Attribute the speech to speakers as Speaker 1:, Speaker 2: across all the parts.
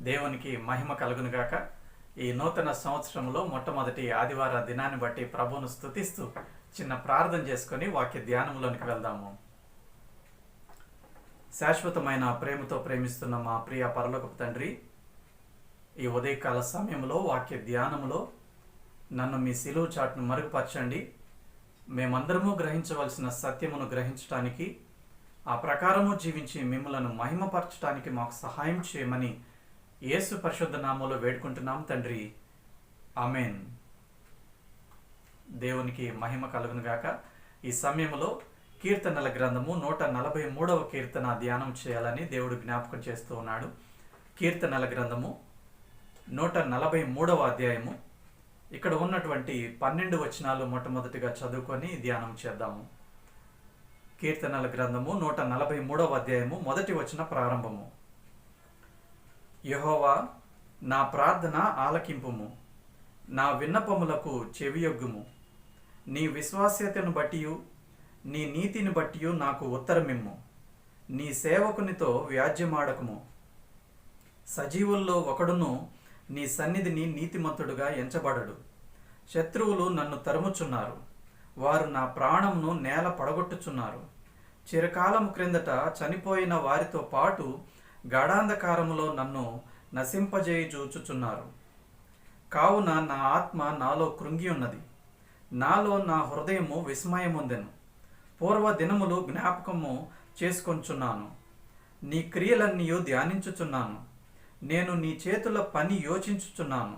Speaker 1: దేవునికి మహిమ కలుగునుగాక. ఈ నూతన సంవత్సరంలో మొట్టమొదటి ఆదివార దినాన్ని బట్టి ప్రభువును స్తుతిస్తూ చిన్న ప్రార్థన చేసుకొని వాక్య ధ్యానంలోనికి వెళ్దాము. శాశ్వతమైన ప్రేమతో ప్రేమిస్తున్న మా ప్రియ పరలోకపు తండ్రి, ఈ ఉదయకాల సమయంలో వాక్య ధ్యానంలో నన్ను మీ సిలువ చాటును మరుగుపరచండి. మేమందరము గ్రహించవలసిన సత్యమును గ్రహించటానికి, ఆ ప్రకారము జీవించి మిమ్మలను మహిమపరచడానికి మాకు సహాయం చేయమని యేసు పరిశుద్ధ నామములో వేడుకుంటున్నాం తండ్రి, ఆమెన్. దేవునికి మహిమ కలుగును గాక. ఈ సమయంలో కీర్తనల గ్రంథము 143వ కీర్తన ధ్యానం చేయాలని దేవుడు జ్ఞాపకం చేస్తూ ఉన్నాడు. కీర్తనల గ్రంథము 143వ అధ్యాయము. ఇక్కడ ఉన్నటువంటి 12 వచనాలు మొట్టమొదటిగా చదువుకొని ధ్యానం చేద్దాము. కీర్తనల గ్రంథము 143వ అధ్యాయము మొదటి వచన ప్రారంభము. యెహోవా, నా ప్రార్థన ఆలకింపుము, నా విన్నపములకు చెవియొగ్గుము. నీ విశ్వాస్యతను బట్టియు నీ నీతిని బట్టియు నాకు ఉత్తరమిమ్ము. నీ సేవకునితో వ్యాజ్యమాడకుము. సజీవుల్లో ఒకడును నీ సన్నిధిని నీతిమంతుడుగా ఎంచబడడు. శత్రువులు నన్ను తరుముచున్నారు, వారు నా ప్రాణమును నేల పడగొట్టుచున్నారు. చిరకాలము క్రిందట చనిపోయిన వారితో పాటు గాఢాంధకారములో నన్ను నశింపజేయుచూచుచున్నారు. కావున నా ఆత్మ నాలో కృంగి ఉన్నది, నాలో నా హృదయము విస్మయముందెను. పూర్వ దినములు జ్ఞాపకము చేసుకొంచున్నాను, నీ క్రియలన్నీ ధ్యానించుచున్నాను. నేను నీ చేతుల పని యోచించుచున్నాను,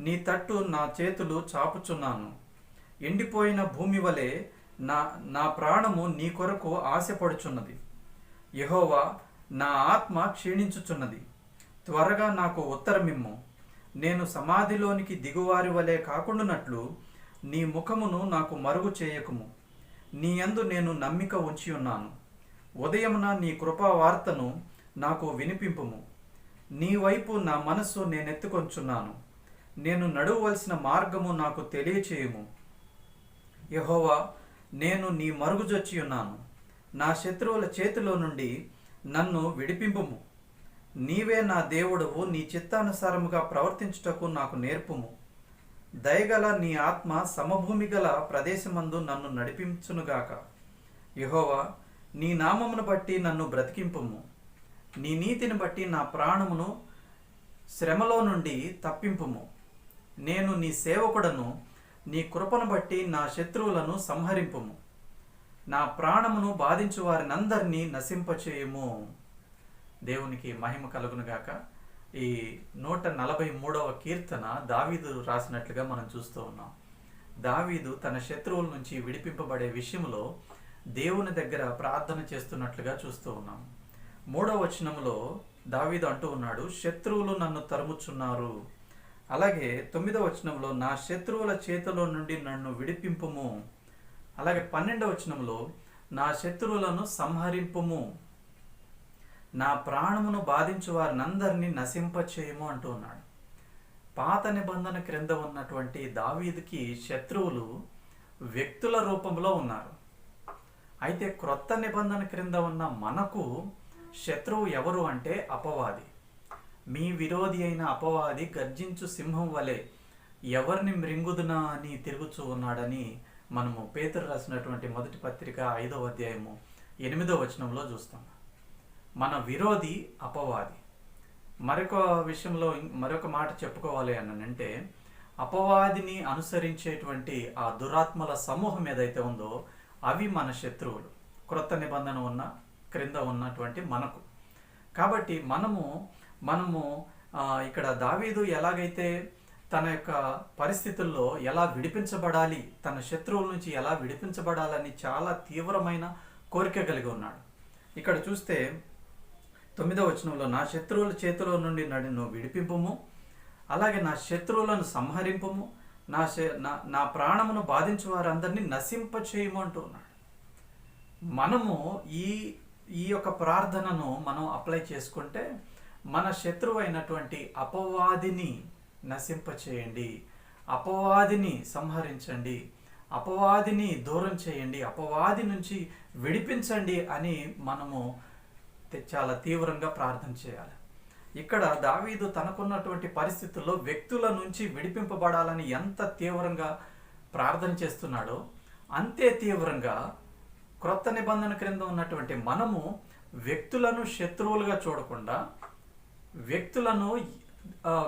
Speaker 1: నీ తట్టు నా చేతులు చాపుచున్నాను. ఎండిపోయిన భూమి వలె నా ప్రాణము నీ కొరకు ఆశపడుచున్నది. యెహోవా, నా ఆత్మ క్షీణించుచున్నది, త్వరగా నాకు ఉత్తరమిమ్ము. నేను సమాధిలోనికి దిగువారి వలె కాకుండానట్లు నీ ముఖమును నాకు మరుగు చేయకుము. నీ యందు నేను నమ్మిక ఉంచి ఉన్నాను. ఉదయమున నీ కృపా వార్తను నాకు వినిపింపుము. నీ వైపు నా మనస్సు నేనెత్తుకొంచున్నాను. నేను నడువవలసిన మార్గము నాకు తెలియచేయుము. యెహోవా, నేను నీ మరుగుజొచ్చి ఉన్నాను. నా శత్రువుల చేతిలో నుండి నన్ను విడిపింపుము. నీవే నా దేవుడవు, నీ చిత్తానుసారముగా ప్రవర్తించుటకు నాకు నేర్పుము. దయగల నీ ఆత్మ సమభూమి గల ప్రదేశమందు నన్ను నడిపించునుగాక. యెహోవా, నీ నామమును బట్టి నన్ను బ్రతికింపుము. నీ నీతిని బట్టి నా ప్రాణమును శ్రమలో నుండి తప్పింపుము. నేను నీ సేవకుడను, నీ కృపను బట్టి నా శత్రువులను సంహరింపుము. నా ప్రాణమును బాధించు వారినందరినీ నశింపచేయుము. దేవునికి మహిమ కలుగునుగాక. ఈ 143వ కీర్తన దావీదు రాసినట్లుగా మనం చూస్తూ ఉన్నాం. దావీదు తన శత్రువుల నుంచి విడిపింపబడే విషయంలో దేవుని దగ్గర ప్రార్థన చేస్తున్నట్లుగా చూస్తూ ఉన్నాం. 3వ వచనంలో దావీదు అంటూ ఉన్నాడు, శత్రువులు నన్ను తరుముచున్నారు. అలాగే 9వ వచనంలో నా శత్రువుల చేతిలో నుండి నన్ను విడిపింపుము. అలాగే 12వ వచనంలో నా శత్రువులను సంహరింపుము. నా ప్రాణమును బాధించు వారినందరినీ నశింపచేయము అంటూ ఉన్నాడు. పాత నిబంధన క్రింద ఉన్నటువంటి దావీదుకి శత్రువులు వ్యక్తుల రూపంలో ఉన్నారు. అయితే క్రొత్త నిబంధన క్రింద ఉన్న మనకు శత్రువు ఎవరు అంటే అపవాది. మీ విరోధి అయిన అపవాది గర్జించు సింహం వలె ఎవరిని మృంగుదునా అని తిరుగుచూ ఉన్నాడని మనము పేతురు రాసినటువంటి మొదటి పత్రిక 5వ అధ్యాయము 8వ వచనంలో చూస్తాం. మన విరోధి అపవాది. మరొక మాట చెప్పుకోవాలి అని అంటే, అపవాదిని అనుసరించేటువంటి ఆ దురాత్మల సమూహం ఏదైతే ఉందో అవి మన శత్రువులు, క్రొత్త నిబంధన క్రింద ఉన్నటువంటి మనకు. కాబట్టి మనము ఇక్కడ దావీదు ఎలాగైతే తన యొక్క పరిస్థితుల్లో ఎలా విడిపించబడాలి, తన శత్రువుల నుంచి ఎలా విడిపించబడాలని చాలా తీవ్రమైన కోరిక కలిగి ఉన్నాడు. ఇక్కడ చూస్తే 9వ వచనంలో నా శత్రువుల చేతిలో నుండి నన్ను విడిపింపుము. అలాగే నా శత్రువులను సంహరింపుము. నా ప్రాణమును బాధించు వారందరినీ నశింపచేయము అంటూ ఉన్నాడు. మనము ఈ యొక్క ప్రార్థనను మనం అప్లై చేసుకుంటే మన శత్రువు అయినటువంటి అపవాదిని నశింపచేయండి, అపవాదిని సంహరించండి, అపవాదిని దూరం చేయండి, అపవాది నుంచి విడిపించండి అని మనము చాలా తీవ్రంగా ప్రార్థన చేయాలి. ఇక్కడ దావీదు తనకున్నటువంటి పరిస్థితుల్లో వ్యక్తుల నుంచి విడిపింపబడాలని ఎంత తీవ్రంగా ప్రార్థన చేస్తున్నాడో అంతే తీవ్రంగా క్రొత్త నిబంధన క్రింద ఉన్నటువంటి మనము వ్యక్తులను శత్రువులుగా చూడకుండా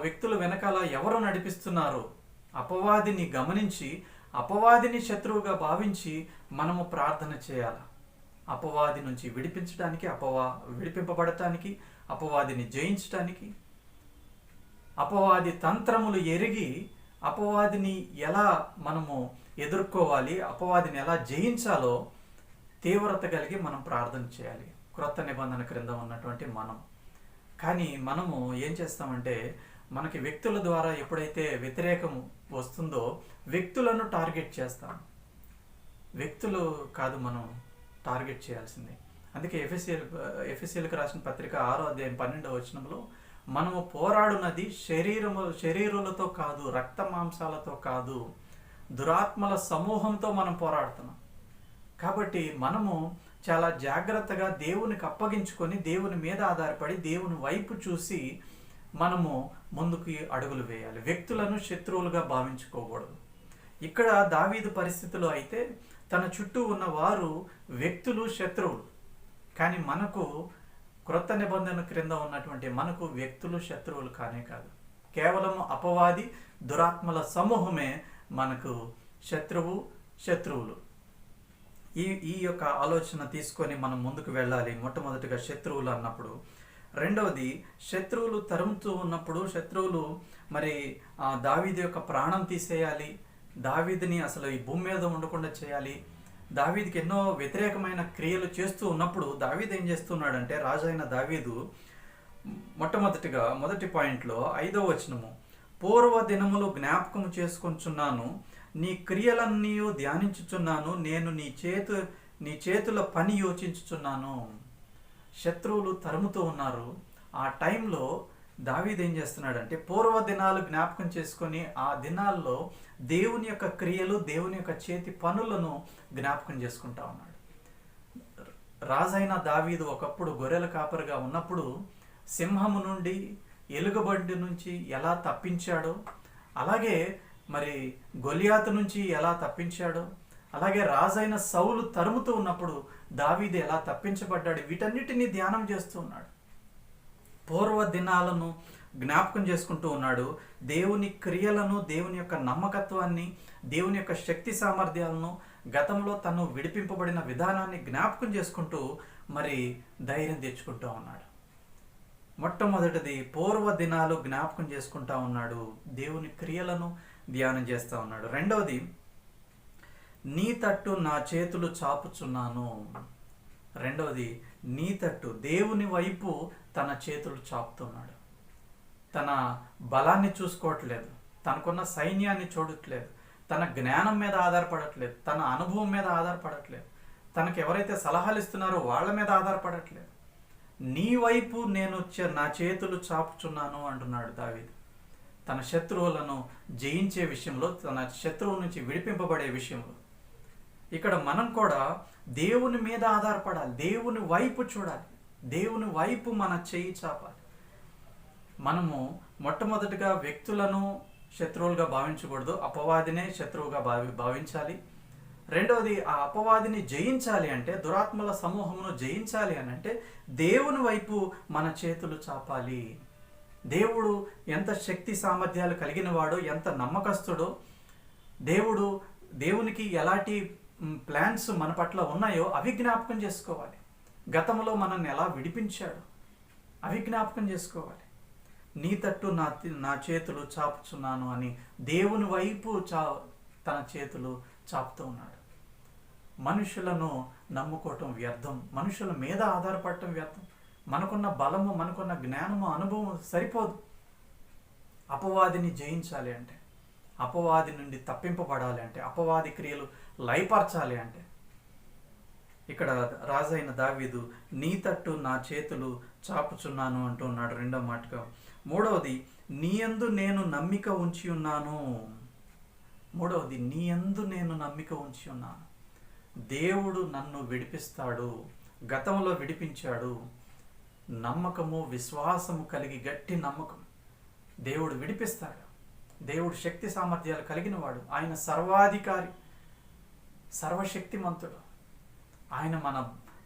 Speaker 1: వ్యక్తుల వెనకాల ఎవరు నడిపిస్తున్నారు అపవాదిని గమనించి అపవాదిని శత్రువుగా భావించి మనము ప్రార్థన చేయాలి. అపవాది నుంచి విడిపింపబడటానికి, అపవాదిని జయించటానికి, అపవాది తంత్రములు ఎరిగి అపవాదిని ఎలా మనము ఎదుర్కోవాలి, అపవాదిని ఎలా జయించాలో తీవ్రత కలిగి మనం ప్రార్థన చేయాలి క్రొత్త నిబంధన క్రింద ఉన్నటువంటి మనం. కానీ మనము ఏం చేస్తామంటే మనకి వ్యక్తుల ద్వారా ఎప్పుడైతే వ్యతిరేకం వస్తుందో వ్యక్తులను టార్గెట్ చేస్తాం. వ్యక్తులు కాదు మనం టార్గెట్ చేయాల్సింది. అందుకే ఎఫెసీయులకు రాసిన పత్రిక 6వ అధ్యాయం 12వ వచనంలో మనము పోరాడునది శరీరులతో కాదు, రక్త మాంసాలతో కాదు, దురాత్మల సమూహంతో మనం పోరాడుతున్నాం. కాబట్టి మనము చాలా జాగ్రత్తగా దేవునికి అప్పగించుకొని దేవుని మీద ఆధారపడి దేవుని వైపు చూసి మనము ముందుకు అడుగులు వేయాలి. వ్యక్తులను శత్రువులుగా భావించుకోకూడదు. ఇక్కడ దావీదు పరిస్థితిలో అయితే తన చుట్టూ ఉన్న వారు వ్యక్తులు శత్రువులు. కానీ మనకు క్రొత్త నిబంధన క్రింద ఉన్నటువంటి మనకు వ్యక్తులు శత్రువులు కానే కాదు. కేవలం అపవాది దురాత్మల సమూహమే మనకు శత్రువులు. ఈ యొక్క ఆలోచన తీసుకొని మనం ముందుకు వెళ్ళాలి. మొట్టమొదటిగా శత్రువులు అన్నప్పుడు. రెండవది, శత్రువులు తరుముతూ ఉన్నప్పుడు శత్రువులు మరి దావీదు యొక్క ప్రాణం తీసేయాలి, దావీదుని అసలు ఈ భూమి మీద ఉండకుండా చేయాలి, దావీదుకి ఎన్నో వ్యతిరేకమైన క్రియలు చేస్తూ ఉన్నప్పుడు దావీదు ఏం చేస్తున్నాడంటే, రాజైన దావీదు మొట్టమొదటిగా మొదటి పాయింట్లో 5వ వచనము, పూర్వ దినములు జ్ఞాపకం చేసుకొంచున్నాను, నీ క్రియలన్నీ ధ్యానించుచున్నాను, నేను నీ చేతుల పని యోచించుచున్నాను. శత్రువులు తరుముతూ ఉన్నారు. ఆ టైంలో దావీదు ఏం చేస్తున్నాడంటే పూర్వ దినాలు జ్ఞాపకం చేసుకొని ఆ దినాల్లో దేవుని యొక్క క్రియలు, దేవుని యొక్క చేతి పనులను జ్ఞాపకం చేసుకుంటా ఉన్నాడు. రాజైన దావీదు ఒకప్పుడు గొర్రెల కాపరిగా ఉన్నప్పుడు సింహము నుండి, ఎలుగుబంటి నుంచి ఎలా తప్పించాడో, అలాగే మరి గొలియాతు నుంచి ఎలా తప్పించాడో, అలాగే రాజైన సౌలు తరుముతూ ఉన్నప్పుడు దావీదు ఎలా తప్పించబడ్డాడు, వీటన్నిటినీ ధ్యానం చేస్తూ ఉన్నాడు. పూర్వ దినాలను జ్ఞాపకం చేసుకుంటూ ఉన్నాడు. దేవుని క్రియలను, దేవుని యొక్క నమ్మకత్వాన్ని, దేవుని యొక్క శక్తి సామర్థ్యాలను, గతంలో తను విడిపింపబడిన విధానాన్ని జ్ఞాపకం చేసుకుంటూ మరి ధైర్యం తెచ్చుకుంటూ ఉన్నాడు. మొట్టమొదటిది పూర్వ దినాలు జ్ఞాపకం చేసుకుంటా ఉన్నాడు, దేవుని క్రియలను ధ్యానం చేస్తూ ఉన్నాడు. రెండవది, నీ తట్టు నా చేతులు చాపుచున్నాను. రెండవది, నీ తట్టు దేవుని వైపు తన చేతులు చాపుతున్నాడు. తన బలాన్ని చూసుకోవట్లేదు, తనకున్న సైన్యాన్ని చూడట్లేదు, తన జ్ఞానం మీద ఆధారపడట్లేదు, తన అనుభవం మీద ఆధారపడట్లేదు, తనకు ఎవరైతే సలహాలు ఇస్తున్నారో వాళ్ళ మీద ఆధారపడట్లేదు. నీ వైపు నేను నా చేతులు చాపుచున్నాను అంటున్నాడు దావీదు. తన శత్రువులను జయించే విషయంలో, తన శత్రువుల నుంచి విడిపింపబడే విషయంలో. ఇక్కడ మనం కూడా దేవుని మీద ఆధారపడాలి, దేవుని వైపు చూడాలి, దేవుని వైపు మన చేయి చాపాలి. మనము మొట్టమొదటిగా వ్యక్తులను శత్రువులుగా భావించకూడదు, అపవాదినే శత్రువుగా భావించాలి. రెండవది, ఆ అపవాదిని జయించాలి అంటే, దురాత్మల సమూహమును జయించాలి అని అంటే దేవుని వైపు మన చేతులు చాపాలి. దేవుడు ఎంత శక్తి సామర్థ్యాలు కలిగిన వాడో, ఎంత నమ్మకస్తుడో, దేవునికి ఎలాంటి ప్లాన్స్ మన పట్ల ఉన్నాయో అవి జ్ఞాపకం చేసుకోవాలి. గతంలో మనల్ని ఎలా విడిపించాడు అవి జ్ఞాపకం చేసుకోవాలి. నీ తట్టు నా చేతులు చాపుచున్నాను అని దేవుని వైపు తన చేతులు చాపుతూ ఉన్నాడు. మనుషులను నమ్ముకోవటం వ్యర్థం, మనుషుల మీద ఆధారపడటం వ్యర్థం. మనకున్న బలము, మనకున్న జ్ఞానము, అనుభవం సరిపోదు. అపవాదిని జయించాలి అంటే, అపవాది నుండి తప్పింపబడాలి అంటే, అపవాది క్రియలు లయపరచాలి అంటే, ఇక్కడ రాజైన దావీదు నీ తట్టు నా చేతులు చాపుచున్నాను అంటూ ఉన్నాడు రెండో మాటగా. మూడవది, నీ యందు నేను నమ్మిక ఉంచి ఉన్నాను. మూడవది, నీ యందు నేను నమ్మిక ఉంచి ఉన్నాను. దేవుడు నన్ను విడిపిస్తాడు, గతంలో విడిపించాడు, నమ్మకము, విశ్వాసము కలిగి, గట్టి నమ్మకం, దేవుడు విడిపిస్తాడు. దేవుడు శక్తి సామర్థ్యాలు కలిగిన వాడు. ఆయన సర్వాధికారి, సర్వశక్తిమంతుడు. ఆయన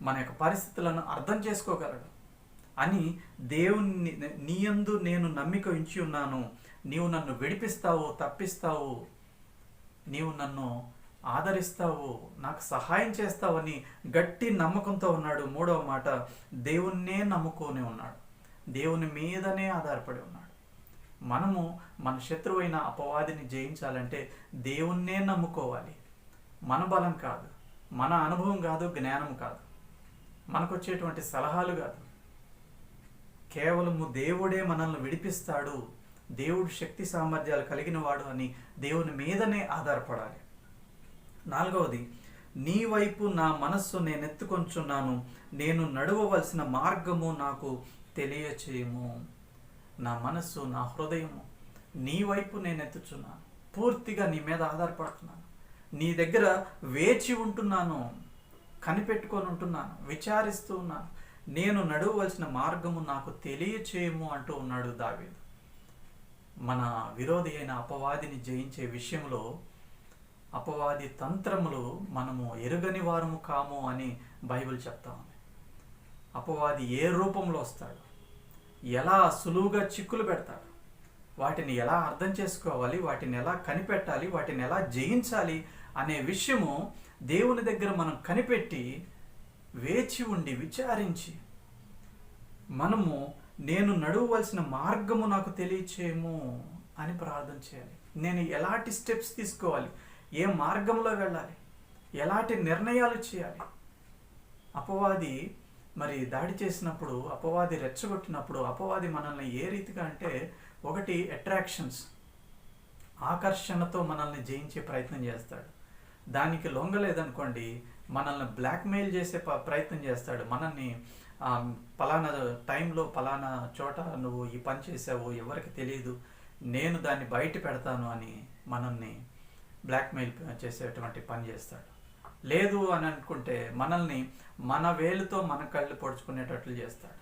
Speaker 1: మన యొక్క పరిస్థితులను అర్థం చేసుకోగలడు అని దేవుని నీయందు నేను నమ్మిక ఉంచి ఉన్నాను, నీవు నన్ను విడిపిస్తావు, తప్పిస్తావు, నీవు నన్ను ఆదరిస్తావు, నాకు సహాయం చేస్తావని గట్టి నమ్మకంతో ఉన్నాడు. మూడవ మాట, దేవుణ్ణే నమ్ముకొని ఉన్నాడు, దేవుని మీదనే ఆధారపడి ఉన్నాడు. మనము మన శత్రువైన అపవాదిని జయించాలంటే దేవుణ్ణే నమ్ముకోవాలి. మన బలం కాదు, మన అనుభవం కాదు, జ్ఞానం కాదు, మనకు వచ్చేటువంటి సలహాలు కాదు. కేవలము దేవుడే మనల్ని విడిపిస్తాడు, దేవుడు శక్తి సామర్థ్యాలు కలిగిన వాడు అని దేవుని మీదనే ఆధారపడాలి. నాలుగవది, నీ వైపు నా మనస్సు నేనెత్తుకొంచున్నాను, నేను నడవవలసిన మార్గము నాకు తెలియచేయము. నా మనస్సు, నా హృదయము నీ వైపు నేను ఎత్తుచున్నాను, పూర్తిగా నీ మీద ఆధారపడుతున్నాను, నీ దగ్గర వేచి ఉంటున్నాను, కనిపెట్టుకొని ఉంటున్నాను, విచారిస్తూ ఉన్నాను. నేను నడవవలసిన మార్గము నాకు తెలియచేయము అంటూ ఉన్నాడు దావీదు. మన విరోధి అయిన అపవాదిని జయించే విషయంలో అపవాది తంత్రములు మనము ఎరుగని వారము కాము అని బైబిల్ చెప్తా ఉంది. అపవాది ఏ రూపంలో వస్తాడు, ఎలా సులువుగా చిక్కులు పెడతాడు, వాటిని ఎలా అర్థం చేసుకోవాలి, వాటిని ఎలా కనిపెట్టాలి, వాటిని ఎలా జయించాలి అనే విషయము దేవుని దగ్గర మనం కనిపెట్టి వేచి ఉండి విచారించి మనము నేను నడవవలసిన మార్గము నాకు తెలియచేయము అని ప్రార్థన చేయాలి. నేను ఎలాంటి స్టెప్స్ తీసుకోవాలి, ఏ మార్గంలో వెళ్ళాలి, ఎలాంటి నిర్ణయాలు చేయాలి. అపవాది మరి దాడి చేసినప్పుడు, అపవాది రెచ్చగొట్టినప్పుడు అపవాది మనల్ని ఏ రీతిగా అంటే, ఒకటి అట్రాక్షన్స్, ఆకర్షణతో మనల్ని జయించే ప్రయత్నం చేస్తాడు. దానికి లొంగలేదనుకోండి మనల్ని బ్లాక్మెయిల్ చేసే ప్రయత్నం చేస్తాడు. మనల్ని పలానా టైంలో పలానా చోట నువ్వు ఈ పని చేసావు, ఎవరికి తెలియదు, నేను దాన్ని బయట పెడతాను అని మనల్ని బ్లాక్మెయిల్ చేసేటువంటి పని చేస్తాడు. లేదు అని అనుకుంటే మనల్ని మన వేలుతో మన కళ్ళు పొడుచుకునేటట్లు చేస్తాడు.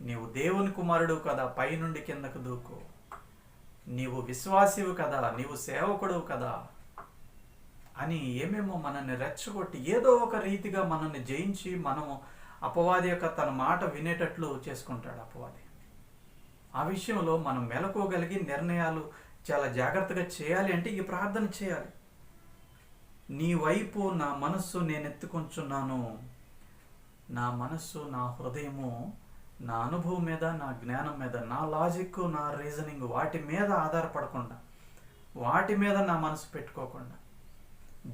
Speaker 1: నీవు దేవుని కుమారుడు కదా, పైనుండి కిందకు దూకు, నీవు విశ్వాసివు కదా, నీవు సేవకుడు కదా అని ఏమేమో మనల్ని రెచ్చగొట్టి ఏదో ఒక రీతిగా మనల్ని జయించి మనము అపవాది యొక్క తన మాట వినేటట్లు చేసుకుంటాడు అపవాది. ఆ విషయంలో మనం మెలకోగలిగి నిర్ణయాలు చాలా జాగ్రత్తగా చేయాలి అంటే ఈ ప్రార్థన చేయాలి. నీ వైపు నా మనస్సు నేను ఎత్తుకొంచున్నాను, నా మనస్సు, నా హృదయము, నా అనుభవం మీద, నా జ్ఞానం మీద, నా లాజిక్, నా రీజనింగ్ వాటి మీద ఆధారపడకుండా, వాటి మీద నా మనసు పెట్టుకోకుండా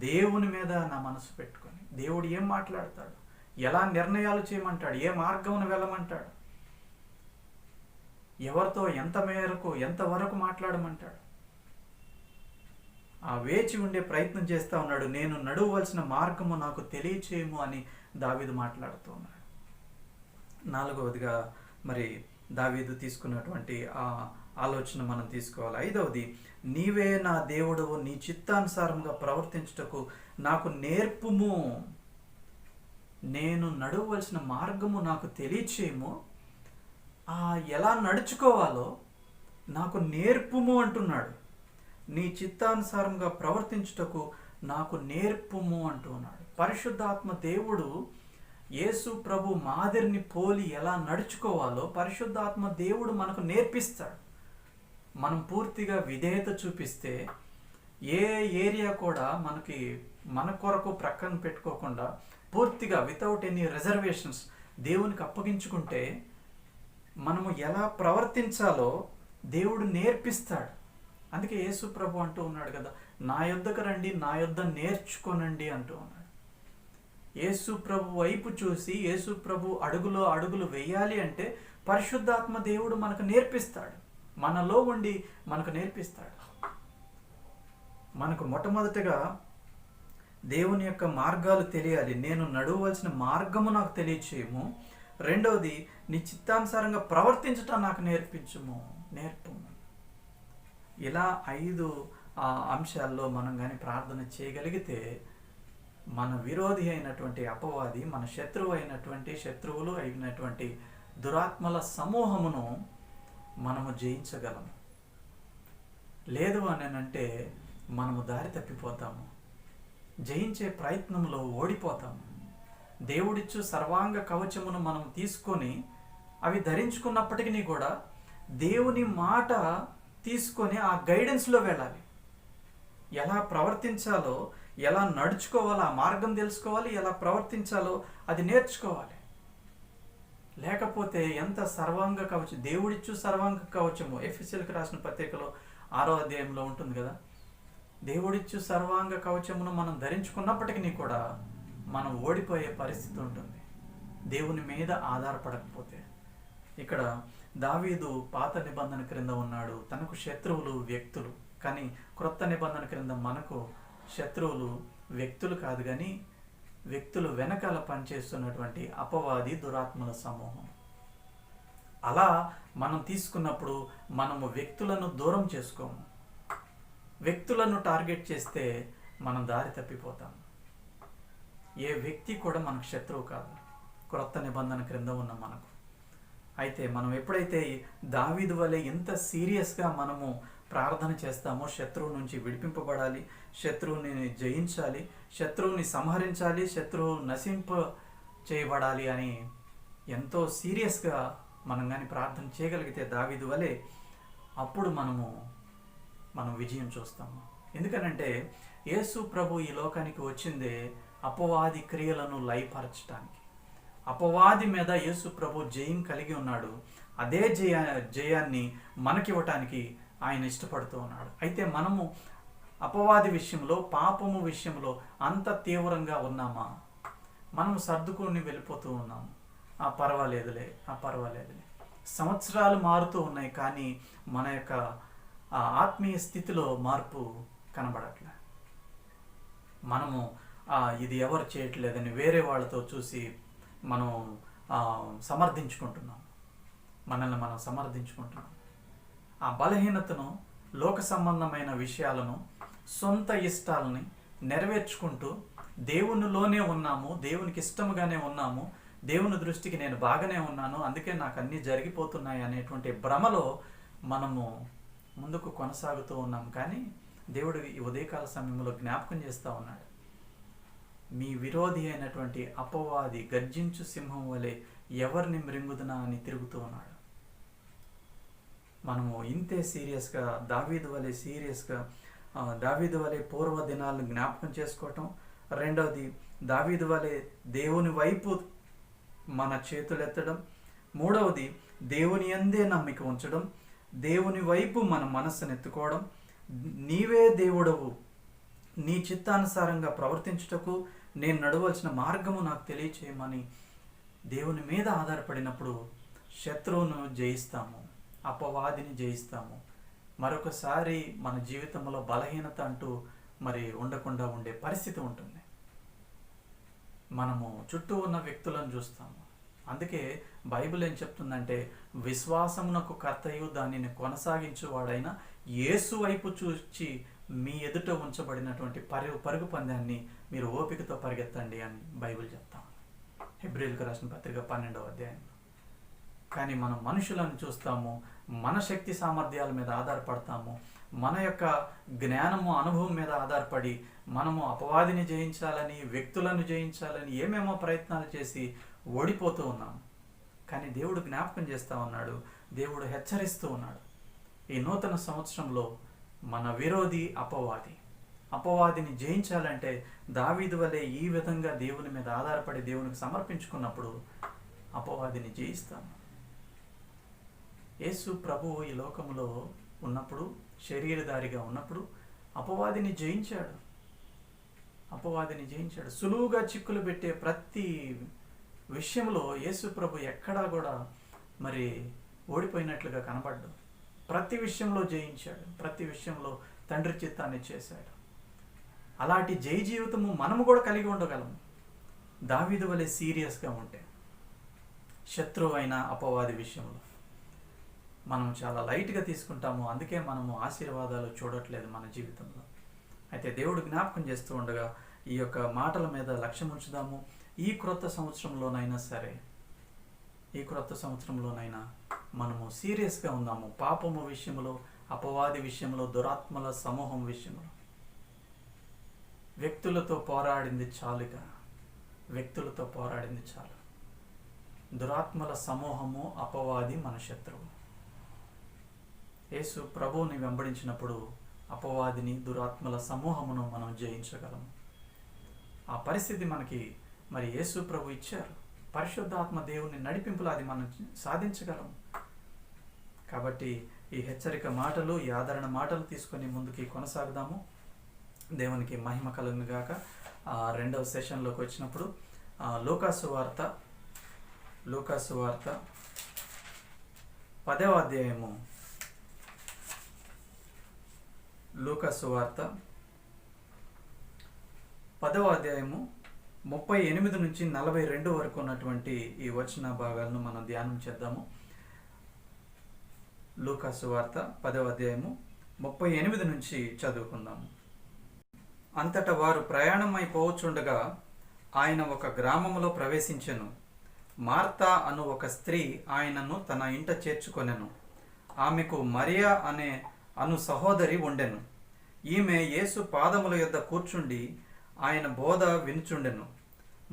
Speaker 1: దేవుని మీద నా మనసు పెట్టుకొని, దేవుడు ఏం మాట్లాడతాడు, ఎలా నిర్ణయాలు చేయమంటాడు, ఏ మార్గమును వెళ్ళమంటాడు, ఎవరితో ఎంత మేరకు ఎంతవరకు మాట్లాడమంటాడు, ఆ వేచి ఉండే ప్రయత్నం చేస్తూ ఉన్నాడు. నేను నడవవలసిన మార్గము నాకు తెలియచేయము అని దావీదు మాట్లాడుతూ ఉన్నాడు. నాలుగవదిగా మరి దావీదు తీసుకున్నటువంటి ఆ ఆలోచన మనం తీసుకోవాలి. ఐదవది, నీవే నా దేవుడవు, నీ చిత్తానుసారంగా ప్రవర్తించుటకు నాకు నేర్పుము. నేను నడవవలసిన మార్గము నాకు తెలియచేయము, ఎలా నడుచుకోవాలో నాకు నేర్పుము అంటున్నాడు. నీ చిత్తానుసారంగా ప్రవర్తించుటకు నాకు నేర్పుము అంటున్నాడు. పరిశుద్ధాత్మ దేవుడు యేసు ప్రభు మాదిరిని పోలి ఎలా నడుచుకోవాలో పరిశుద్ధాత్మ దేవుడు మనకు నేర్పిస్తాడు. మనం పూర్తిగా విధేయత చూపిస్తే ఏ ఏరియా కూడా మన కొరకు ప్రక్కన పెట్టుకోకుండా పూర్తిగా వితౌట్ ఎనీ రిజర్వేషన్స్ దేవునికి అప్పగించుకుంటే మనము ఎలా ప్రవర్తించాలో దేవుడు నేర్పిస్తాడు. అందుకే యేసు ప్రభు అంటూ ఉన్నాడు కదా, నా యొద్దకు రండి, నా యొద్ద నేర్చుకోనండి అంటూ ఉన్నాడు. యేసు ప్రభు వైపు చూసి యేసు ప్రభు అడుగులు వేయాలి అంటే పరిశుద్ధాత్మ దేవుడు మనకు నేర్పిస్తాడు, మనలో ఉండి మనకు నేర్పిస్తాడు. మనకు మొట్టమొదటిగా దేవుని యొక్క మార్గాలు తెలియాలి. నేను నడవవలసిన మార్గము నాకు తెలియచేయము. రెండవది, నీ చిత్తానుసారంగా ప్రవర్తించటం నాకు నేర్పుము. ఇలా 5 అంశాల్లో మనం కానీ ప్రార్థన చేయగలిగితే మన విరోధి అయినటువంటి అపవాది, మన శత్రువులు అయినటువంటి దురాత్మల సమూహమును మనము జయించగలము. లేదు అని అంటే మనము దారి తప్పిపోతాము, జయించే ప్రయత్నంలో ఓడిపోతాము. దేవుడిచ్చు సర్వాంగ కవచమును మనం తీసుకొని అవి ధరించుకున్నప్పటికీ కూడా దేవుని మాట తీసుకొని ఆ గైడెన్స్లో వెళ్ళాలి. ఎలా ప్రవర్తించాలో, ఎలా నడుచుకోవాలో ఆ మార్గం తెలుసుకోవాలి, ఎలా ప్రవర్తించాలో అది నేర్చుకోవాలి. లేకపోతే ఎంత సర్వాంగ కవచం, దేవుడిచ్చు సర్వాంగ కవచము ఎఫెసీయులకు రాసిన పత్రికలో 6వ అధ్యాయంలో ఉంటుంది కదా. దేవుడిచ్చు సర్వాంగ కవచమును మనం ధరించుకున్నప్పటికీ కూడా మనం ఓడిపోయే పరిస్థితి ఉంటుంది, దేవుని మీద ఆధారపడకపోతే. ఇక్కడ దావీదు పాత నిబంధన క్రింద ఉన్నాడు, తనకు శత్రువులు వ్యక్తులు. కానీ క్రొత్త నిబంధన క్రింద మనకు శత్రువులు వ్యక్తులు కాదు, కానీ వ్యక్తులు వెనకాల పనిచేస్తున్నటువంటి అపవాది దురాత్మల సమూహం. అలా మనం తీసుకున్నప్పుడు మనము వ్యక్తులను దూరం చేసుకోము. వ్యక్తులను టార్గెట్ చేస్తే మనం దారి తప్పిపోతాము. ఏ వ్యక్తి కూడా మనకు శత్రువు కాదు క్రొత్త నిబంధన క్రింద ఉన్న మనకు. అయితే మనం ఎప్పుడైతే దావీదు వలె ఎంత సీరియస్గా మనము ప్రార్థన చేస్తామో, శత్రువు నుంచి విడిపింపబడాలి, శత్రువుని జయించాలి, శత్రువుని సంహరించాలి, శత్రువు నశింప చేయబడాలి అని ఎంతో సీరియస్గా మనం కానీ ప్రార్థన చేయగలిగితే దావీదు వలె, అప్పుడు మనం విజయం చూస్తాము. ఎందుకనంటే యేసు ప్రభు ఈ లోకానికి వచ్చిందే అపవాది క్రియలను లయపరచడానికి. అపవాది మీద యేసు ప్రభు జయం కలిగి ఉన్నాడు. అదే జయాన్ని మనకివ్వటానికి ఆయన ఇష్టపడుతూ ఉన్నాడు. అయితే మనము అపవాది విషయంలో, పాపము విషయంలో అంత తీవ్రంగా ఉన్నామా? మనము సర్దుకొని వెళ్ళిపోతూ ఉన్నాము. పర్వాలేదులే. సంవత్సరాలు మారుతూ ఉన్నాయి, కానీ మన యొక్క ఆత్మీయ స్థితిలో మార్పు కనబడట్లే. మనము ఇది ఎవరు చేయట్లేదని వేరే వాళ్ళతో చూసి మనం సమర్థించుకుంటున్నాం, మనల్ని మనం సమర్థించుకుంటున్నాం. ఆ బలహీనతను, లోక సంబంధమైన విషయాలను, సొంత ఇష్టాలని నెరవేర్చుకుంటూ దేవునిలోనే ఉన్నాము, దేవునికి ఇష్టముగానే ఉన్నాము, దేవుని దృష్టికి నేను బాగానే ఉన్నాను, అందుకే నాకు అన్నీ జరిగిపోతున్నాయి అనేటువంటి భ్రమలో మనము ముందుకు కొనసాగుతూ ఉన్నాం. కానీ దేవుడు ఈ ఉదయకాల సమయంలో జ్ఞాపకం చేస్తూ ఉన్నాడు, మీ విరోధి అయినటువంటి అపవాది గర్జించు సింహం వలె ఎవరిని మృంగుదునా అని తిరుగుతూ ఉన్నాడు. మనము ఇంతే సీరియస్గా దావీదు వలె పూర్వ దినాలను జ్ఞాపకం చేసుకోవటం. రెండవది, దావీదు వలె దేవుని వైపు మన చేతులెత్తడం. మూడవది, దేవుని యందే నమ్మిక ఉంచడం, దేవుని వైపు మన మనస్సును ఎత్తుకోవడం. నీవే దేవుడవు, నీ చిత్తానుసారంగా ప్రవర్తించుటకు నేను నడవలసిన మార్గము నాకు తెలియచేయమని దేవుని మీద ఆధారపడినప్పుడు శత్రువును జయిస్తాము, అపవాదిని జయిస్తాము. మరొకసారి మన జీవితంలో బలహీనత అంటూ ఉండకుండా ఉండే పరిస్థితి ఉంటుంది. మనము చుట్టూ ఉన్న వ్యక్తులను చూస్తాము. అందుకే బైబిల్ ఏం చెప్తుందంటే, విశ్వాసమునకు కర్తయు దానిని కొనసాగించువాడైన యేసు వైపు చూచి మీ ఎదుట ఉంచబడినటువంటి పరుగు పందాన్ని మీరు ఓపికతో పరిగెత్తండి అని బైబిల్ చెప్తాం, హెబ్రీయులకు రాసిన పత్రిక 12వ అధ్యాయంలో. కానీ మనం మనుషులను చూస్తాము, మన శక్తి సామర్థ్యాల మీద ఆధారపడతాము, మన యొక్క జ్ఞానము, అనుభవం మీద ఆధారపడి మనము అపవాదిని జయించాలని, వ్యక్తులను జయించాలని ఏమేమో ప్రయత్నాలు చేసి ఓడిపోతూ ఉన్నాము. కానీ దేవుడు జ్ఞాపకం చేస్తూ ఉన్నాడు, దేవుడు హెచ్చరిస్తూ ఉన్నాడు, ఈ నూతన సంవత్సరంలో మన విరోధి అపవాదిని జయించాలంటే దావీదు వలె ఈ విధంగా దేవుని మీద ఆధారపడి దేవునికి సమర్పించుకున్నప్పుడు అపవాదిని జయిస్తాము. యేసు ప్రభువు ఈ లోకంలో ఉన్నప్పుడు, శరీరధారిగా ఉన్నప్పుడు అపవాదిని జయించాడు. సులువుగా చిక్కులు పెట్టే ప్రతి విషయంలో యేసు ప్రభు ఎక్కడా కూడా ఓడిపోయినట్లుగా కనబడ్డు. ప్రతి విషయంలో జయించాడు, ప్రతి విషయంలో తండ్రి చిత్తాన్ని చేశాడు. అలాంటి జయ జీవితము మనము కూడా కలిగి ఉండగలము, దావీదు వలె సీరియస్గా ఉంటే. శత్రువు అయిన అపవాది విషయంలో మనం చాలా లైట్గా తీసుకుంటాము, అందుకే మనము ఆశీర్వాదాలు చూడట్లేదు మన జీవితంలో. అయితే దేవుడు జ్ఞాపకం చేస్తూ ఉండగా ఈ యొక్క మాటల మీద లక్ష్యం ఉంచుదాము. ఈ క్రొత్త సంవత్సరంలోనైనా సరే ఈ క్రొత్త సంవత్సరంలోనైనా మనము సీరియస్గా ఉందాము. పాపము విషయంలో, అపవాది విషయంలో, దురాత్మల సమూహం విషయంలో. వ్యక్తులతో పోరాడింది చాలుగా, వ్యక్తులతో పోరాడింది చాలు. దురాత్మల సమూహము, అపవాది మన శత్రువు. యేసు ప్రభువుని వెంబడించినప్పుడు అపవాదిని, దురాత్మల సమూహమును మనం జయించగలము. ఆ పరిస్థితి మనకి మరి యేసు ప్రభు ఇచ్చారు. పరిశుద్ధాత్మ దేవుని నడిపింపులు అది మనం సాధించగలం. కాబట్టి ఈ హెచ్చరిక మాటలు, ఈ ఆదరణ మాటలు తీసుకొని ముందుకి కొనసాగుదాము. దేవునికి మహిమ కలుగును గాక. రెండవ సెషన్లోకి వచ్చినప్పుడు లూకాసు వార్త 10వ అధ్యాయము, లూకాసు వార్త 10వ అధ్యాయము 38 నుంచి 42 వరకు ఉన్నటువంటి ఈ వచన భాగాలను మనం ధ్యానం చేద్దాము. లూకాసు వార్త 10వ అధ్యాయము 38 నుంచి చదువుకుందాము. అంతటా వారు ప్రయాణమైపోవచ్చుండగా ఆయన ఒక గ్రామములో ప్రవేశించెను. మార్తా అను ఒక స్త్రీ ఆయనను తన ఇంట చేర్చుకొనెను. ఆమెకు మరియా అను సహోదరి ఉండెను. ఈమె యేసు పాదముల యొద్ద కూర్చుండి ఆయన బోధ వినుచుండెను.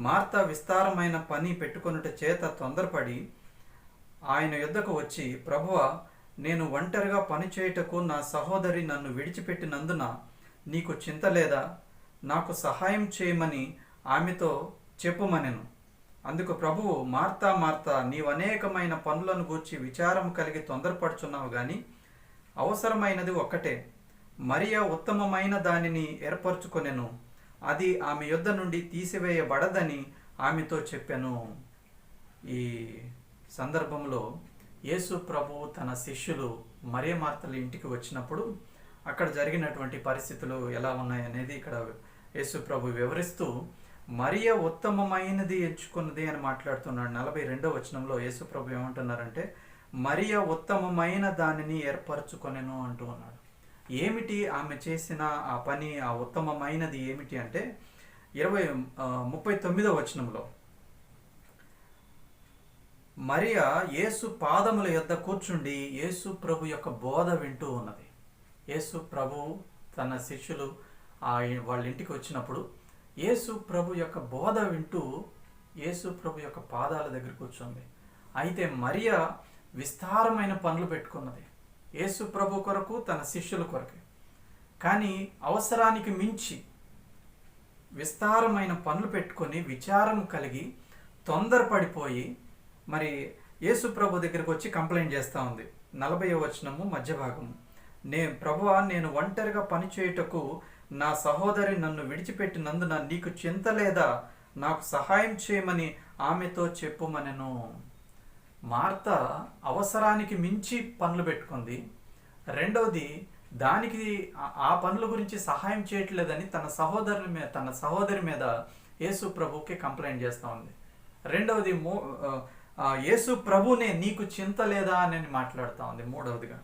Speaker 1: మార్తా విస్తారమైన పని పెట్టుకొనుట చేత తొందరపడి ఆయన యొద్దకు వచ్చి, ప్రభువా, నేను ఒంటరిగా పనిచేయుటకు నా సహోదరి నన్ను విడిచిపెట్టినందున నీకు చింత లేదా? నాకు సహాయం చేయమని ఆమెతో చెప్పుమనెను. అందుకు ప్రభువు, మార్తా మార్తా, నీవు అనేకమైన పనులను గూర్చి విచారం కలిగి తొందరపడుచున్నావు గాని అవసరమైనది ఒక్కటే. మరియా ఉత్తమమైన దానిని ఏర్పరచుకొనెను, అది ఆమె యొద్ద నుండి తీసివేయబడదని ఆమెతో చెప్పాను. ఈ సందర్భంలో యేసు ప్రభు తన శిష్యులు మరియ మార్తల ఇంటికి వచ్చినప్పుడు అక్కడ జరిగినటువంటి పరిస్థితులు ఎలా ఉన్నాయనేది ఇక్కడ యేసు ప్రభు వివరిస్తూ, మరియ ఉత్తమమైనది ఎంచుకున్నది అని మాట్లాడుతున్నాడు. 42వ వచనంలో యేసు ప్రభు ఏమంటున్నారంటే, మరియ ఉత్తమమైన దానిని ఏర్పరచుకొనెను అంటూ ఉన్నాడు. ఏమిటి ఆమె చేసిన ఆ పని, ఆ ఉత్తమమైనది ఏమిటి అంటే 39వ వచనంలో, మరియా యేసు పాదముల యొద్ద కూర్చుండి యేసు ప్రభు యొక్క బోధ వింటూ ఉన్నది. యేసు ప్రభు తన శిష్యులు వాళ్ళ ఇంటికి వచ్చినప్పుడు యేసు ప్రభు యొక్క బోధ వింటూ యేసు ప్రభు యొక్క పాదాల దగ్గర కూర్చుంది. అయితే మరియా విస్తారమైన పనులు పెట్టుకున్నది యేసు ప్రభు కొరకు, తన శిష్యుల కొరకు. కానీ అవసరానికి మించి విస్తారమైన పనులు పెట్టుకొని విచారం కలిగి తొందరపడిపోయి మరి యేసు ప్రభు దగ్గరికి వచ్చి కంప్లైంట్ చేస్తూ ఉంది. 40వ వచనము మధ్య భాగము, ప్రభువా, నేను ఒంటరిగా పనిచేయుటకు నా సహోదరి నన్ను విడిచిపెట్టినందున నీకు చింత లేదా? నాకు సహాయం చేయమని ఆమెతో చెప్పుమనెను. మార్త అవసరానికి మించి పనులు పెట్టుకుంది. రెండవది, దానికి ఆ పనుల గురించి సహాయం చేయట్లేదని తన సహోదరి మీద యేసు ప్రభుకి కంప్లైంట్ చేస్తూ ఉంది. రెండవది, యేసు ప్రభునే నీకు చింత లేదా అని మాట్లాడుతూ ఉంది. మూడవదిగా,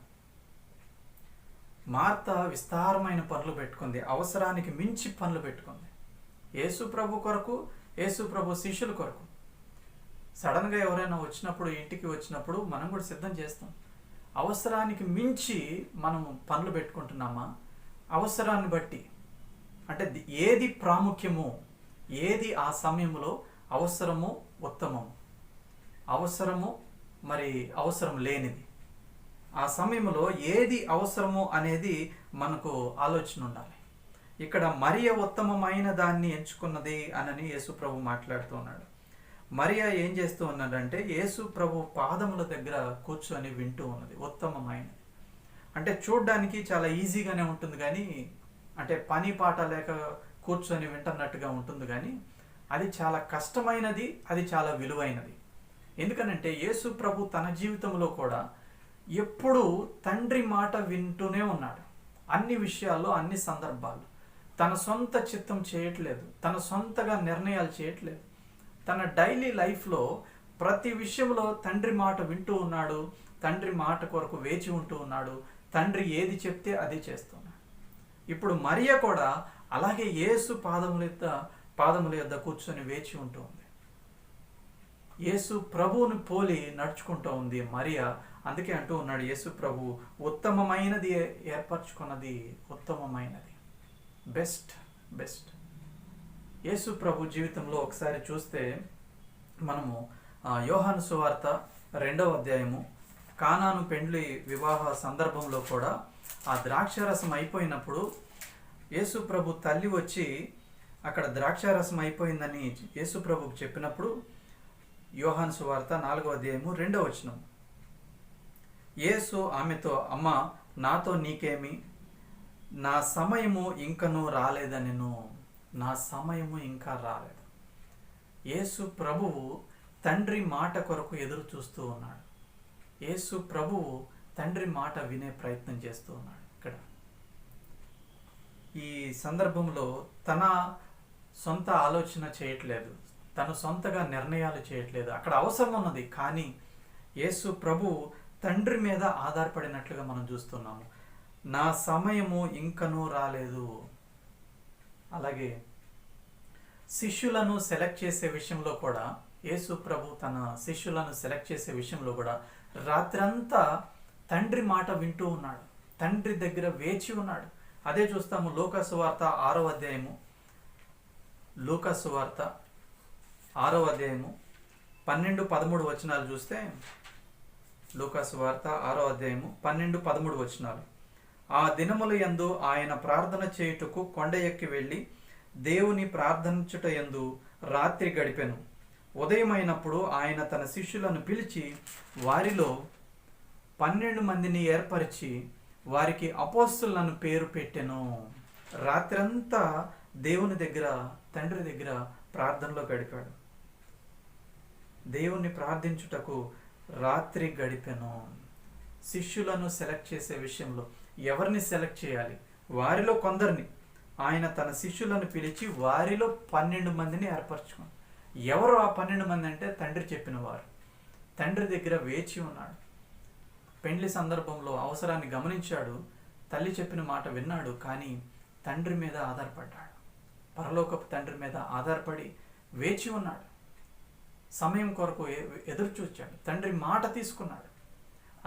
Speaker 1: మార్త విస్తారమైన పనులు పెట్టుకుంది, అవసరానికి మించి పనులు పెట్టుకుంది. యేసు ప్రభు కొరకు, యేసు ప్రభు శిష్యుల కొరకు. సడన్గా ఎవరైనా వచ్చినప్పుడు, ఇంటికి వచ్చినప్పుడు మనం కూడా సిద్ధం చేస్తాం. అవసరానికి మించి మనం పనులు పెట్టుకుంటున్నామా? అవసరాన్ని బట్టి, అంటే ఏది ప్రాముఖ్యమో, ఏది ఆ సమయంలో అవసరమో ఉత్తమము, అవసరము మరి అవసరం లేనిది, ఆ సమయంలో ఏది అవసరమో అనేది మనకు ఆలోచన ఉండాలి. ఇక్కడ మరియ ఉత్తమమైన దాన్ని ఎంచుకున్నది అని యేసు ప్రభు మాట్లాడుతూ ఉన్నాడు. మరియా ఏం చేస్తూ ఉన్నాడంటే యేసు ప్రభు పాదముల దగ్గర కూర్చొని వింటూ ఉన్నది. ఉత్తమమైనది అంటే చూడ్డానికి చాలా ఈజీగానే ఉంటుంది, కానీ అంటే పని పాట లేక కూర్చొని వింటున్నట్టుగా ఉంటుంది, కానీ అది చాలా కష్టమైనది, అది చాలా విలువైనది. ఎందుకనంటే యేసు ప్రభు తన జీవితంలో కూడా ఎప్పుడూ తండ్రి మాట వింటూనే ఉన్నాడు. అన్ని విషయాల్లో, అన్ని సందర్భాలు తన సొంత చిత్తం చేయట్లేదు, తన సొంతగా నిర్ణయాలు చేయట్లేదు. తన డైలీ లైఫ్లో ప్రతి విషయంలో తండ్రి మాట వింటూ ఉన్నాడు, తండ్రి మాట కొరకు వేచి ఉంటూ ఉన్నాడు, తండ్రి ఏది చెప్తే అది చేస్తున్నాడు. ఇప్పుడు మరియ కూడా అలాగే యేసు పాదముల యొద్ద కూర్చొని వేచి ఉంటూ ఉంది. యేసు ప్రభువుని పోలి నడుచుకుంటూ ఉంది మరియా. అందుకే అంటూ ఉన్నాడు యేసు ప్రభు, ఉత్తమమైనది ఏర్పరచుకున్నది, ఉత్తమమైనది, బెస్ట్ బెస్ట్. యేసు ప్రభు జీవితంలో ఒకసారి చూస్తే మనము యోహాను సువార్త 2వ అధ్యాయము కానాను పెండ్లి వివాహ సందర్భంలో కూడా ఆ ద్రాక్షారసం అయిపోయినప్పుడు యేసు ప్రభు తల్లి వచ్చి అక్కడ ద్రాక్షారసం అయిపోయిందని యేసు ప్రభుకు చెప్పినప్పుడు యోహాను సువార్త 4వ అధ్యాయము 2వ వచనం, యేసు ఆమెతో, అమ్మ నాతో నీకేమి, నా సమయము ఇంకనూ రాలేదనెను. నా సమయము ఇంకా రాలేదు. యేసు ప్రభువు తండ్రి మాట కొరకు ఎదురు చూస్తూ ఉన్నాడు. యేసు ప్రభువు తండ్రి మాట వినే ప్రయత్నం చేస్తూ ఉన్నాడు. ఇక్కడ ఈ సందర్భంలో తన సొంత ఆలోచన చేయట్లేదు, తను సొంతగా నిర్ణయాలు చేయట్లేదు. అక్కడ అవసరం ఉన్నది, కానీ యేసు ప్రభువు తండ్రి మీద ఆధారపడినట్లుగా మనం చూస్తున్నాము. నా సమయము ఇంకనూ రాలేదు. అలాగే శిష్యులను సెలెక్ట్ చేసే విషయంలో కూడా యేసు ప్రభు తన శిష్యులను సెలెక్ట్ చేసే విషయంలో కూడా రాత్రంతా తండ్రి మాట వింటూ ఉన్నాడు, తండ్రి దగ్గర వేచి ఉన్నాడు. అదే చూస్తాము లూకా సువార్త 6వ అధ్యాయము, లూకా సువార్త 6వ అధ్యాయము 12-13 వచనాలు చూస్తే, లూకా సువార్త 6వ అధ్యాయము 12-13 వచనాలు. ఆ దినముల యందు ఆయన ప్రార్థన చేయుటకు కొండ ఎక్కి వెళ్ళి దేవుని ప్రార్థించుట యందు రాత్రి గడిపెను. ఉదయమైనప్పుడు ఆయన తన శిష్యులను పిలిచి వారిలో 12 మందిని ఏర్పరిచి వారికి అపోస్తలులను పేరు పెట్టెను. రాత్రంతా దేవుని దగ్గర, తండ్రి దగ్గర ప్రార్థనలో గడిపాడు. దేవుణ్ణి ప్రార్థించుటకు రాత్రి గడిపెను. శిష్యులను సెలెక్ట్ చేసే విషయంలో ఎవరిని సెలెక్ట్ చేయాలి? వారిలో కొందరిని ఆయన తన శిష్యులను పిలిచి వారిలో 12 మందిని ఏర్పరచుకున్నాడు. ఎవరు ఆ 12 మంది అంటే తండ్రి చెప్పిన వారు. తండ్రి దగ్గర వేచి ఉన్నాడు. పెండ్లి సందర్భంలో అవసరాన్ని గమనించాడు, తల్లి చెప్పిన మాట విన్నాడు, కానీ తండ్రి మీద ఆధారపడ్డాడు. పరలోకపు తండ్రి మీద ఆధారపడి వేచి ఉన్నాడు. సమయం కొరకు ఎదురు చూచాడు, తండ్రి మాట తీసుకున్నాడు.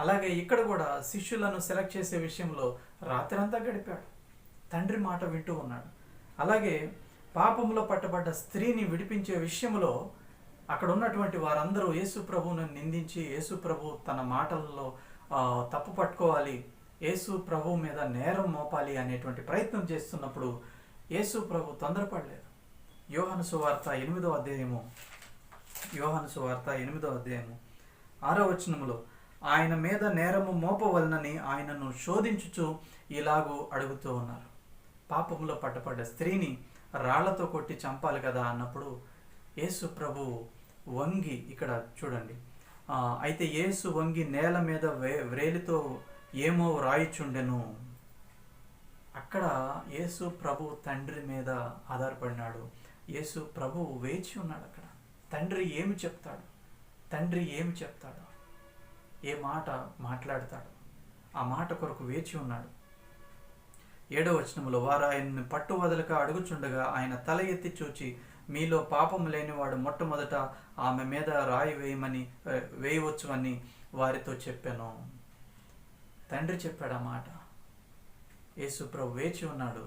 Speaker 1: అలాగే ఇక్కడ కూడా శిష్యులను సెలెక్ట్ చేసే విషయంలో రాత్రంతా గడిపాడు, తండ్రి మాట వింటూ ఉన్నాడు. అలాగే పాపంలో పట్టబడ్డ స్త్రీని విడిపించే విషయంలో అక్కడ ఉన్నటువంటి వారందరూ యేసు ప్రభువును నిందించి యేసు ప్రభు తన మాటల్లో తప్పు పట్టుకోవాలి, యేసు ప్రభు మీద నేరం మోపాలి అనేటువంటి ప్రయత్నం చేస్తున్నప్పుడు యేసు ప్రభు తొందరపడలేదు. యోహాను సువార్త 8వ అధ్యాయము 6వ వచనములో ఆయన మీద నేరము మోపవలనని ఆయనను శోధించుచు ఇలాగూ అడుగుతూ ఉన్నారు. పాపంలో పట్టబడ్డ స్త్రీని రాళ్లతో కొట్టి చంపాలి కదా అన్నప్పుడు యేసు ప్రభు వంగి, ఇక్కడ చూడండి, అయితే యేసు వంగి నేల మీద వ్రేలితో ఏమో రాయిచుండెను. అక్కడ యేసు ప్రభు తండ్రి మీద ఆధారపడినాడు. యేసు ప్రభు వేచి ఉన్నాడు. అక్కడ తండ్రి ఏమి చెప్తాడు, తండ్రి ఏమి చెప్తాడు, ఏ మాట మాట్లాడతాడు, ఆ మాట కొరకు వేచి ఉన్నాడు. 7వ వచనంలో వారు ఆయన్ని పట్టు వదలక అడుగుచుండగా ఆయన తల ఎత్తి చూచి, మీలో పాపం లేనివాడు మొట్టమొదట ఆమె మీద రాయి వేయవచ్చు అని వారితో చెప్పాను. తండ్రి చెప్పాడు ఆ మాట. యేసు ప్రభు వేచి ఉన్నాడు.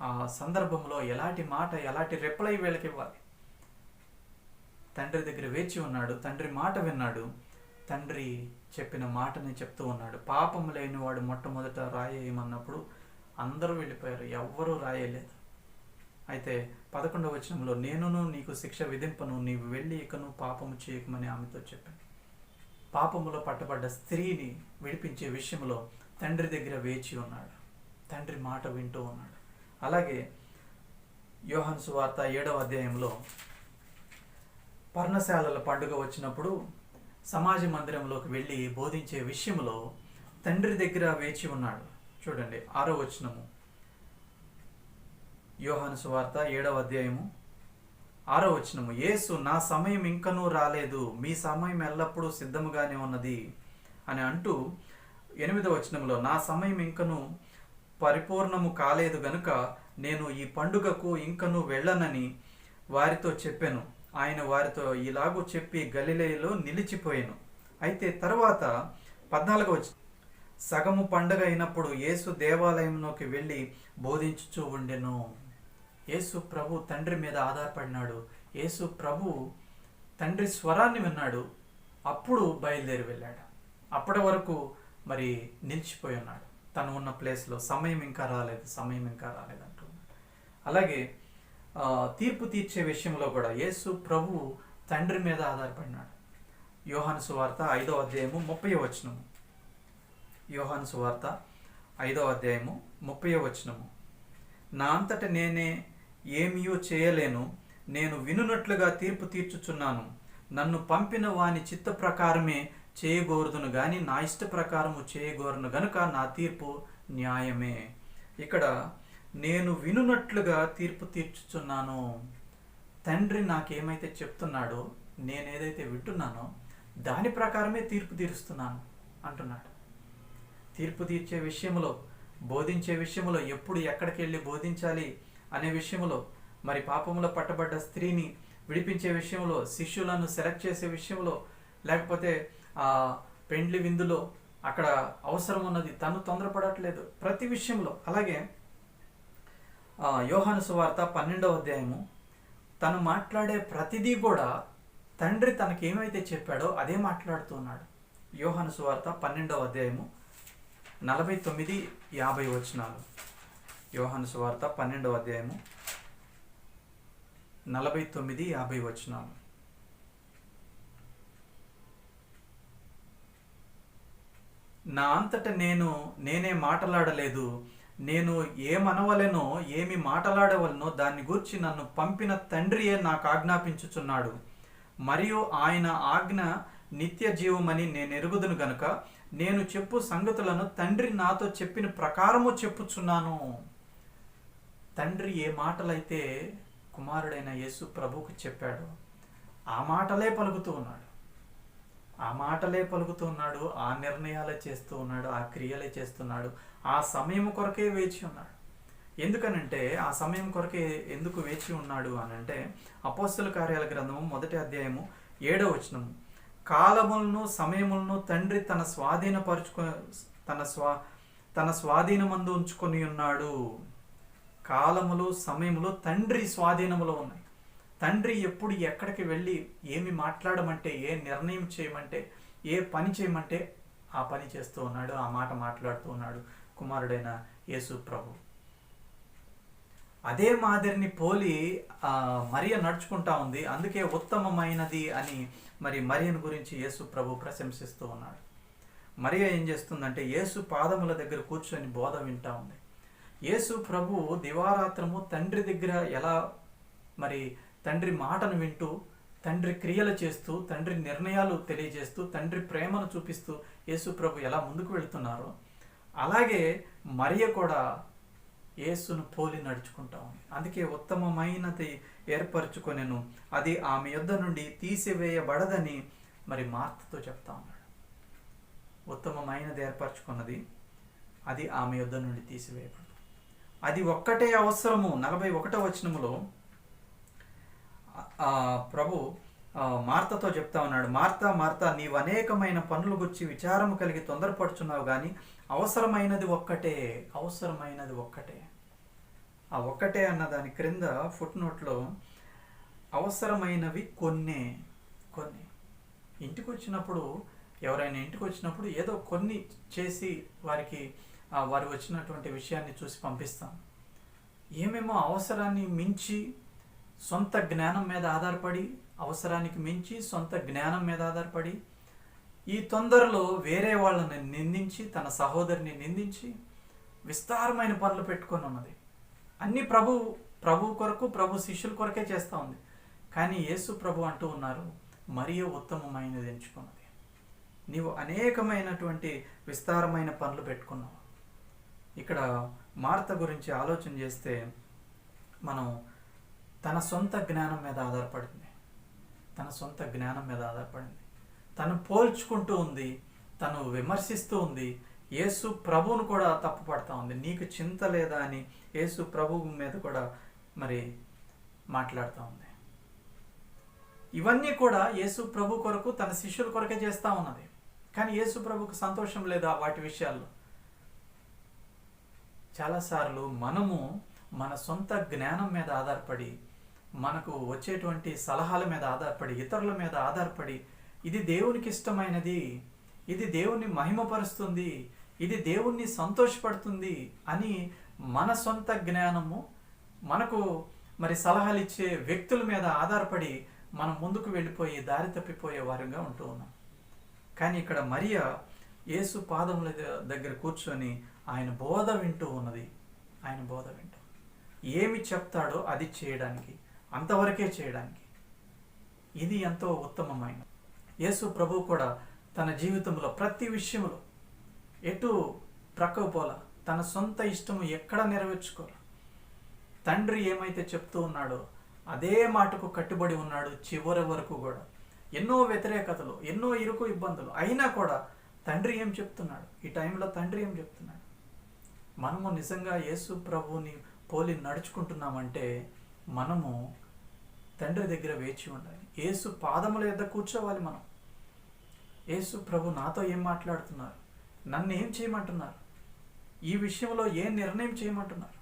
Speaker 1: ఆ సందర్భంలో ఎలాంటి మాట, ఎలాంటి రిప్లై వీళ్ళకి ఇవ్వాలి? తండ్రి దగ్గర వేచి ఉన్నాడు, తండ్రి మాట విన్నాడు, తండ్రి చెప్పిన మాటని చెప్తూ ఉన్నాడు. పాపం లేనివాడు మొట్టమొదట రాయేయమన్నప్పుడు అందరూ వెళ్ళిపోయారు, ఎవ్వరూ రాయలేదు. అయితే 11వ వచనంలో నేనును నీకు శిక్ష విధింపను, నీవు వెళ్ళి ఇకను పాపము చేయకమని ఆమెతో చెప్పాను. పాపములో పట్టబడ్డ స్త్రీని విడిపించే విషయంలో తండ్రి దగ్గర వేచి ఉన్నాడు, తండ్రి మాట వింటూ ఉన్నాడు. అలాగే యోహాను సువార్త 7వ అధ్యాయంలో పర్ణశాలల పండుగ వచ్చినప్పుడు సమాజ మందిరంలోకి వెళ్ళి బోధించే విషయంలో తండ్రి దగ్గర వేచి ఉన్నాడు. చూడండి 6వ వచనము, యోహాను సువార్త 7వ అధ్యాయము 6వ వచనము, యేసు నా సమయం ఇంకనూ రాలేదు, మీ సమయం ఎల్లప్పుడూ సిద్ధముగానే ఉన్నది అని అంటూ 8వ వచనంలో నా సమయం ఇంకనూ పరిపూర్ణము కాలేదు గనుక నేను ఈ పండుగకు ఇంకనూ వెళ్ళనని వారితో చెప్పాను. ఆయన వారితో ఇలాగూ చెప్పి గలిలయలో నిలిచిపోయాను. అయితే తర్వాత 14 వచ్చి సగము పండగ అయినప్పుడు యేసు దేవాలయంలోకి వెళ్ళి బోధించుచూ ఉండెను. యేసు ప్రభు తండ్రి మీద ఆధారపడినాడు. యేసు ప్రభు తండ్రి స్వరాన్ని విన్నాడు. అప్పుడు బయలుదేరి వెళ్ళాడు. అప్పటి వరకు మరి నిలిచిపోయి ఉన్నాడు తను ఉన్న ప్లేస్లో. సమయం ఇంకా రాలేదు అంటున్నాడు. అలాగే తీర్పు తీర్చే విషయంలో కూడా యేసు ప్రభు తండ్రి మీద ఆధారపడినాడు. యోహాను సువార్త 5వ అధ్యాయము 30వ వచనము. యోహాను సువార్త 5వ అధ్యాయము 30వ వచనము. నా అంతట నేనే ఏమీయూ చేయలేను, నేను వినున్నట్లుగా తీర్పు తీర్చుచున్నాను. నన్ను పంపిన వాని చిత్త ప్రకారమే చేయగోరుదును గాని నా ఇష్ట ప్రకారము చేయగోరును గనుక నా తీర్పు న్యాయమే. ఇక్కడ నేను వినున్నట్లుగా తీర్పు తీర్చుచున్నాను. తండ్రి నాకేమైతే చెప్తున్నాడో, నేనేదైతే వింటున్నానో దాని ప్రకారమే తీర్పు తీరుస్తున్నాను అంటున్నాడు. తీర్పు తీర్చే విషయంలో, బోధించే విషయంలో, ఎప్పుడు ఎక్కడికి వెళ్ళి బోధించాలి అనే విషయంలో, మరి పాపంలో పట్టబడ్డ స్త్రీని విడిపించే విషయంలో, శిష్యులను సెలెక్ట్ చేసే విషయంలో, లేకపోతే పెండ్లి విందులో అక్కడ అవసరం ఉన్నది తను తొందరపడట్లేదు ప్రతి విషయంలో. అలాగే యోహాను సువార్త 12వ అధ్యాయము తను మాట్లాడే ప్రతిదీ కూడా తండ్రి తనకి ఏమైతే చెప్పాడో అదే మాట్లాడుతూ ఉన్నాడు. యోహాను సువార్త 12వ అధ్యాయము 49-50 వచనాలు. యోహాను సువార్త 12వ అధ్యాయము 49-50 వచనాలు. నా అంతట నేనే మాట్లాడలేదు, నేను ఏమనవలెనో ఏమి మాట్లాడవలనో దాన్ని గూర్చి నన్ను పంపిన తండ్రియే నాకు ఆజ్ఞాపించుచున్నాడు. మరియు ఆయన ఆజ్ఞ నిత్య జీవమని నేను ఎరుగుదును గనుక నేను చెప్పు సంగతులను తండ్రి నాతో చెప్పిన ప్రకారము చెప్పుచున్నాను. తండ్రి ఏ మాటలైతే కుమారుడైన యేసు ప్రభువుకు చెప్పాడో ఆ మాటలే పలుకుతూ ఉన్నాడు. ఆ నిర్ణయాలే చేస్తూ ఉన్నాడు, ఆ క్రియలే చేస్తున్నాడు. ఆ సమయం కొరకే వేచి ఉన్నాడు. ఎందుకనంటే ఆ సమయం కొరకే ఎందుకు వేచి ఉన్నాడు అనంటే అపోస్తల కార్యాల గ్రంథము 1వ అధ్యాయము 7వ వచనము. కాలములను సమయములను తండ్రి తన స్వాధీనమందు ఉంచుకొని ఉన్నాడు. కాలములు సమయములు తండ్రి స్వాధీనములో ఉన్నాయి. తండ్రి ఎప్పుడు ఎక్కడికి వెళ్ళి ఏమి మాట్లాడమంటే, ఏ నిర్ణయం చేయమంటే, ఏ పని చేయమంటే ఆ పని చేస్తూ ఉన్నాడు, ఆ మాట మాట్లాడుతూ ఉన్నాడు కుమారుడైన యేసు ప్రభు. అదే మాదిరిని పోలి మరియ నడుచుకుంటా ఉంది. అందుకే ఉత్తమమైనది అని మరి మరియను గురించి యేసు ప్రభు ప్రశంసిస్తూ ఉన్నాడు. మరియ ఏం చేస్తుందంటే యేసు పాదముల దగ్గర కూర్చొని బోధ వింటా ఉంది. యేసు ప్రభు దివారాత్రము తండ్రి దగ్గర ఎలా మరి తండ్రి మాటను వింటూ, తండ్రి క్రియలు చేస్తూ, తండ్రి నిర్ణయాలు తెలియజేస్తూ, తండ్రి ప్రేమను చూపిస్తూ యేసు ప్రభు ఎలా ముందుకు వెళ్తున్నారో అలాగే మరియ కూడా యేసును పోలి నడుచుకుంటా ఉంది. అందుకే ఉత్తమమైనది ఏర్పరచుకొనెను, అది ఆమె యొద్ద నుండి తీసివేయబడదని మరి మార్తతో చెప్తా ఉన్నాడు. ఉత్తమమైనది ఏర్పరచుకున్నది, అది ఆమె యొద్ద నుండి తీసివేయబడదు. అది ఒక్కటే అవసరము. 41వ వచనములో ప్రభు మార్తతో చెప్తా ఉన్నాడు, మార్తా మార్తా, నీవు అనేకమైన పనులు గురించి విచారము కలిగి తొందరపడుచున్నావు, కానీ అవసరమైనది ఒక్కటే. ఆ ఒక్కటే అన్న దాని క్రింద ఫుట్ నోట్లో అవసరమైనవి కొన్ని. ఎవరైనా ఇంటికి వచ్చినప్పుడు ఏదో కొన్ని చేసి వారు వచ్చినటువంటి విషయాన్ని చూసి పంపిస్తాం. ఏమేమో అవసరాన్ని మించి సొంత జ్ఞానం మీద ఆధారపడి, ఈ తొందరలో వేరే వాళ్ళని నిందించి, తన సహోదరిని నిందించి విస్తారమైన పనులు పెట్టుకొని ఉన్నది. అన్ని ప్రభు కొరకు, ప్రభు శిష్యుల కొరకే చేస్తూ ఉంది. కానీ యేసు ప్రభు అంటూ ఉన్నారు, మరియ ఉత్తమమైనది ఎంచుకున్నది. నీవు అనేకమైనటువంటి విస్తారమైన పనులు పెట్టుకున్నావు. ఇక్కడ మార్త గురించి ఆలోచన చేస్తే మనం తన సొంత జ్ఞానం మీద ఆధారపడింది. తను పోల్చుకుంటూ ఉంది, తను విమర్శిస్తూ ఉంది, యేసు ప్రభువును కూడా తప్పు పడతా ఉంది. నీకు చింత లేదా అని యేసు ప్రభువు మీద కూడా మరి మాట్లాడుతూ ఉంది. ఇవన్నీ కూడా యేసు ప్రభు కొరకు తన శిష్యుల కొరకే చేస్తూ ఉన్నది. కానీ యేసు ప్రభుకు సంతోషం లేదా వాటి విషయాల్లో. చాలాసార్లు మనము మన సొంత జ్ఞానం మీద ఆధారపడి, మనకు వచ్చేటువంటి సలహాల మీద ఆధారపడి, ఇతరుల మీద ఆధారపడి, ఇది దేవునికి ఇష్టమైనది, ఇది దేవుణ్ణి మహిమపరుస్తుంది, ఇది దేవుణ్ణి సంతోషపడుతుంది అని మన సొంత జ్ఞానము, మనకు మరి సలహాలు ఇచ్చే వ్యక్తుల మీద ఆధారపడి మనం ముందుకు వెళ్ళిపోయి దారి తప్పిపోయే వారంగా ఉంటూ ఉన్నాం. కానీ ఇక్కడ మరియా యేసు పాదముల దగ్గర కూర్చొని ఆయన బోధ వింటూ ఉన్నది. ఆయన బోధ వింటూ ఏమి చెప్తాడో అది చేయడానికి, అంతవరకే చేయడానికి. ఇది ఎంతో ఉత్తమమైన. యేసు ప్రభు కూడా తన జీవితంలో ప్రతి విషయంలో ఎటు ప్రక్కకు పోలా, తన సొంత ఇష్టము ఎక్కడ నెరవేర్చుకోవాలి. తండ్రి ఏమైతే చెప్తూ ఉన్నాడో అదే మాటకు కట్టుబడి ఉన్నాడు చివరి వరకు కూడా. ఎన్నో వ్యతిరేకతలు, ఎన్నో ఇరుకు ఇబ్బందులు అయినా కూడా తండ్రి ఏం చెప్తున్నాడు, ఈ టైంలో తండ్రి ఏం చెప్తున్నాడు. మనము నిజంగా యేసు ప్రభువుని పోలి నడుచుకుంటున్నామంటే మనము తండ్రి దగ్గర వేచి ఉండాలి. యేసు పాదముల యొద్ద కూర్చోవాలి మనం. యేసు ప్రభు నాతో ఏం మాట్లాడుతున్నారు, నన్ను ఏం చేయమంటున్నారు, ఈ విషయంలో ఏం నిర్ణయం చేయమంటున్నారు,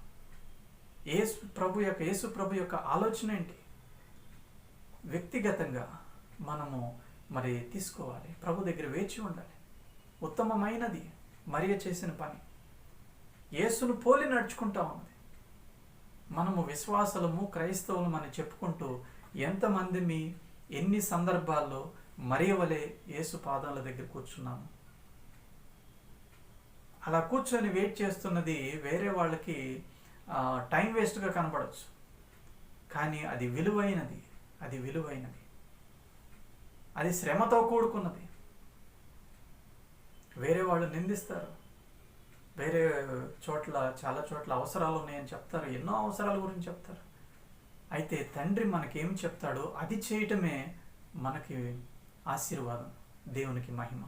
Speaker 1: యేసు ప్రభు యొక్క ఆలోచన ఏంటి, వ్యక్తిగతంగా మనము మరి తీసుకోవాలి. ప్రభు దగ్గర వేచి ఉండాలి. ఉత్తమమైనది మరియ చేసిన పని. యేసును పోలి నడుచుకుంటా ఉన్నది. మనము విశ్వాసులము, క్రైస్తవులము అని చెప్పుకుంటూ ఎంతమంది ఎన్ని సందర్భాల్లో మరియ వలె యేసు పాదాల దగ్గర కూర్చున్నాము. అలా కూర్చొని వెయిట్ చేస్తున్నది వేరే వాళ్ళకి టైం వేస్ట్గా కనపడవచ్చు, కానీ అది విలువైనది. అది విలువైనది, అది శ్రమతో కూడుకున్నది. వేరే వాళ్ళు నిందిస్తారు, వేరే చోట్ల చాలా చోట్ల అవసరాలు ఉన్నాయని చెప్తారు, ఎన్నో అవసరాల గురించి చెప్తారు. అయితే తండ్రి మనకేం చెప్తాడో అది చేయటమే మనకి ఆశీర్వాదం, దేవునికి మహిమ.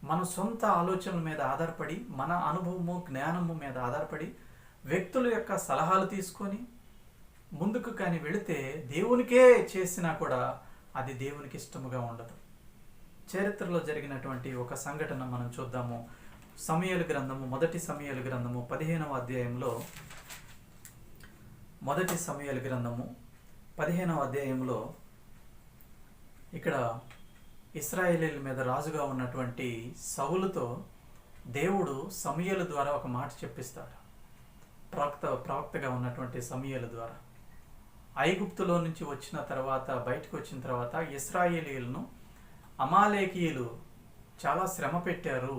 Speaker 1: మన సొంత ఆలోచనల మీద ఆధారపడి, మన అనుభవము, జ్ఞానము మీద ఆధారపడి, వ్యక్తుల యొక్క సలహాలు తీసుకొని ముందుకు కానీ వెళితే దేవునికే చేసినా కూడా అది దేవునికి ఇష్టముగా ఉండదు. చరిత్రలో జరిగినటువంటి ఒక సంఘటన మనం చూద్దాము. సమూయేలు గ్రంథము, మొదటి సమూయేలు గ్రంథము 15వ అధ్యాయంలో, మొదటి సమూయేలు గ్రంథము 15వ అధ్యాయంలో ఇక్కడ ఇశ్రాయేలీయుల మీద రాజుగా ఉన్నటువంటి సౌలుతో దేవుడు సమూయేలు ద్వారా ఒక మాట చెప్పిస్తాడు. ప్రవక్తగా ఉన్నటువంటి సమూయేలు ద్వారా ఐగుప్తులో నుంచి వచ్చిన తర్వాత, బయటకు వచ్చిన తర్వాత ఇశ్రాయేలీయులను అమాలేకీయులు చాలా శ్రమ పెట్టారు,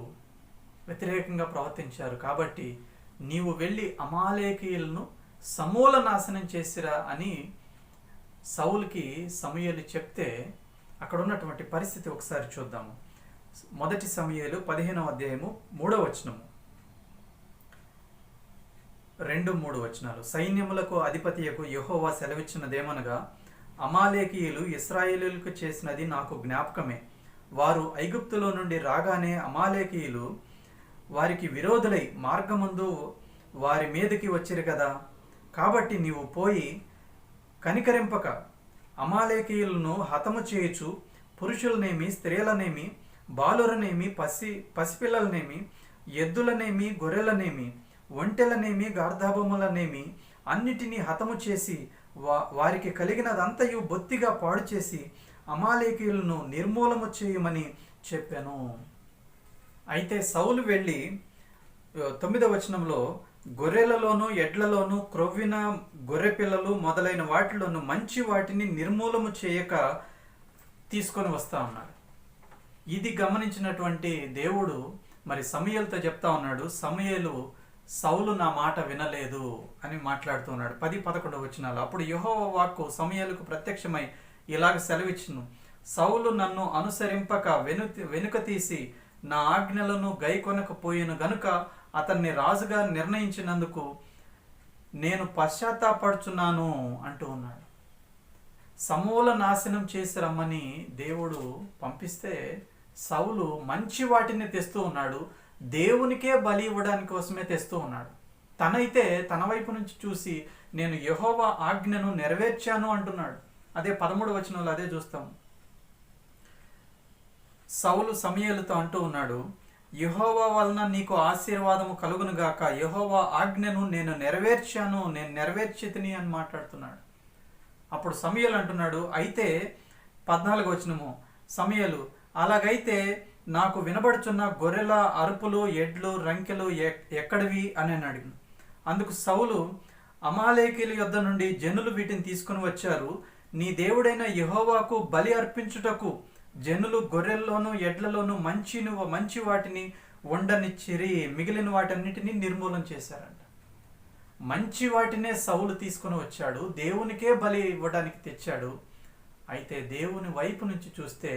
Speaker 1: వ్యతిరేకంగా ప్రవర్తించారు. కాబట్టి నీవు వెళ్ళి అమాలేకీయులను సమూల నాశనం చేసిరా అని సౌలుకి సమూయేలు చెప్తే అక్కడ ఉన్నటువంటి పరిస్థితి ఒకసారి చూద్దాము. మొదటి సమూయేలు 15వ అధ్యాయము 3వ వచనము, 2-3 వచనాలు. సైన్యములకు అధిపతియకు యెహోవా సెలవిచ్చినదేమనగా, అమాలేకీయులు ఇశ్రాయేలీయులకు చేసినది నాకు జ్ఞాపకమే. వారు ఐగుప్తులో నుండి రాగానే అమాలేకీయులు వారికి విరోధులై మార్గమందు వారి మీదకి వచ్చిరు కదా. కాబట్టి నీవు పోయి కనికరింపక అమాలేకీయులను హతము చేయుచు పురుషులనేమి, స్త్రీలనేమి, బాలురనేమి, పసిపిల్లలనేమి, ఎద్దులనేమి, గొర్రెలనేమి, ఒంటెలనేమి, గార్ధాబములనేమి అన్నిటినీ హతము చేసి వారికి కలిగినదంతయు బొత్తిగా పాడు చేసి అమాలేకీయులను నిర్మూలము చేయమని చెప్పాను. అయితే సౌలు వెళ్ళి 9వ వచనంలో గొర్రెలలోను, ఎడ్లలోను, క్రొవ్విన గొర్రె పిల్లలు మొదలైన వాటిలోను మంచి వాటిని నిర్మూలము చేయక తీసుకొని వస్తా ఉన్నాడు. ఇది గమనించినటువంటి దేవుడు మరి సమూయేలుతో చెప్తా ఉన్నాడు, సమూయేలు సౌలు నా మాట వినలేదు అని మాట్లాడుతున్నాడు. 10-11 వచనాలు. అప్పుడు యెహోవా వాక్కు సమూయేలుకు ప్రత్యక్షమై ఇలాగ సెలవిచ్చును, సౌలు నన్ను అనుసరింపక వెనుక తీసి నా ఆజ్ఞలను గైకొనకపోయిన గనుక అతన్ని రాజుగా నిర్ణయించినందుకు నేను పశ్చాత్తాపడుచున్నాను అంటూ ఉన్నాడు. సమూల నాశనం చేసి రమ్మని దేవుడు పంపిస్తే సౌలు మంచి వాటిని తెస్తూ ఉన్నాడు, దేవునికే బలి ఇవ్వడానికి కోసమే తెస్తూ ఉన్నాడు. తనైతే తన వైపు నుంచి చూసి నేను యెహోవా ఆజ్ఞను నెరవేర్చాను అంటున్నాడు. అదే 13వ వచనంలో అదే చూస్తాం. సౌలు సమూయేలుతో అంటూ ఉన్నాడు, యెహోవా వలన నీకు ఆశీర్వాదము కలుగును గాక, యెహోవా ఆజ్ఞను నేను నెరవేర్చితిని అని మాట్లాడుతున్నాడు. అప్పుడు సమూయేలు అంటున్నాడు, అయితే 14వ వచనము, సమూయేలు అలాగైతే నాకు వినబడుచున్న గొర్రెల అరుపులు, ఎడ్లు, రంకెలు ఎక్కడివి అని అడిగాను. అందుకు సౌలు, అమాలేకీల యొద్ద నుండి జనులు వీటిని తీసుకుని వచ్చారు. నీ దేవుడైన యెహోవాకు బలి అర్పించుటకు జనులు గొర్రెల్లోనూ ఎడ్లలోనూ మంచి వాటిని వండనిచ్చిరి, మిగిలిన వాటన్నిటిని నిర్మూలన చేశారంట. మంచి వాటినే సౌలు తీసుకుని వచ్చాడు, దేవునికే బలి ఇవ్వడానికి తెచ్చాడు. అయితే దేవుని వైపు నుంచి చూస్తే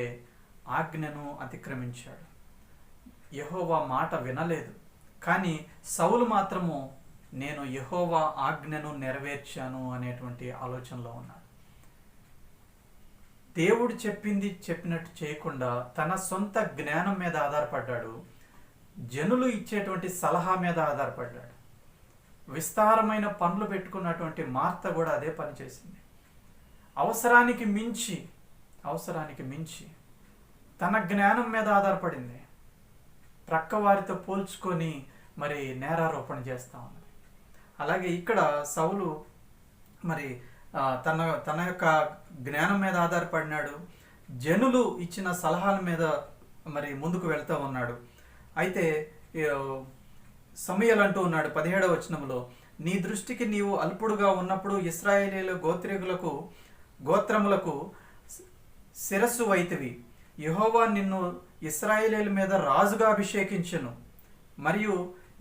Speaker 1: ఆజ్ఞను అతిక్రమించాడు, యెహోవా మాట వినలేదు. కానీ సౌలు మాత్రము నేను యెహోవా ఆజ్ఞను నెరవేర్చాను అనేటువంటి ఆలోచనలో ఉన్నాడు. దేవుడు చెప్పినట్టు చేయకుండా తన సొంత జ్ఞానం మీద ఆధారపడ్డాడు, జనులు ఇచ్చేటువంటి సలహా మీద ఆధారపడ్డాడు. విస్తారమైన పనులు పెట్టుకున్నటువంటి మార్త కూడా అదే పని చేసింది. అవసరానికి మించి తన జ్ఞానం మీద ఆధారపడింది. ప్రక్క వారితో పోల్చుకొని మరి నేరారోపణ చేస్తూ ఉన్నది. అలాగే ఇక్కడ సౌలు మరి తన యొక్క జ్ఞానం మీద ఆధారపడినాడు, జనులు ఇచ్చిన సలహాల మీద మరి ముందుకు వెళ్తూ ఉన్నాడు. అయితే సమూయేలు అంటూ ఉన్నాడు 17వ వచనంలో, నీ దృష్టికి నీవు అల్పుడుగా ఉన్నప్పుడు ఇశ్రాయేలీయుల గోత్రములకు శిరస్సు వైతివి. యెహోవా నిన్ను ఇశ్రాయేలీయుల మీద రాజుగా అభిషేకించెను. మరియు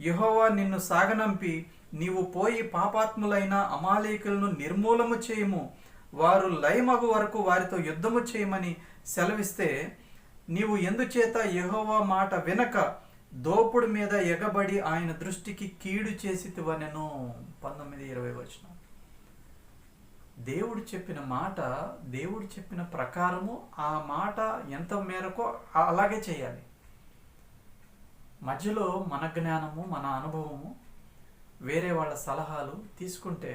Speaker 1: యెహోవా నిన్ను సాగనంపి, నీవు పోయి పాపాత్ములైన అమాలేకులను నిర్మూలము చేయము, వారు లయమగు వరకు వారితో యుద్ధము చేయమని సెలవిస్తే, నీవు ఎందుచేత యెహోవా మాట వినక దోపుడు మీద ఎగబడి ఆయన దృష్టికి కీడు చేసితివనెను. 19-20 వచనం. దేవుడు చెప్పిన ప్రకారము ఆ మాట ఎంత మేరకు అలాగే చేయాలి. మధ్యలో మన జ్ఞానము, మన అనుభవము, వేరే వాళ్ళ సలహాలు తీసుకుంటే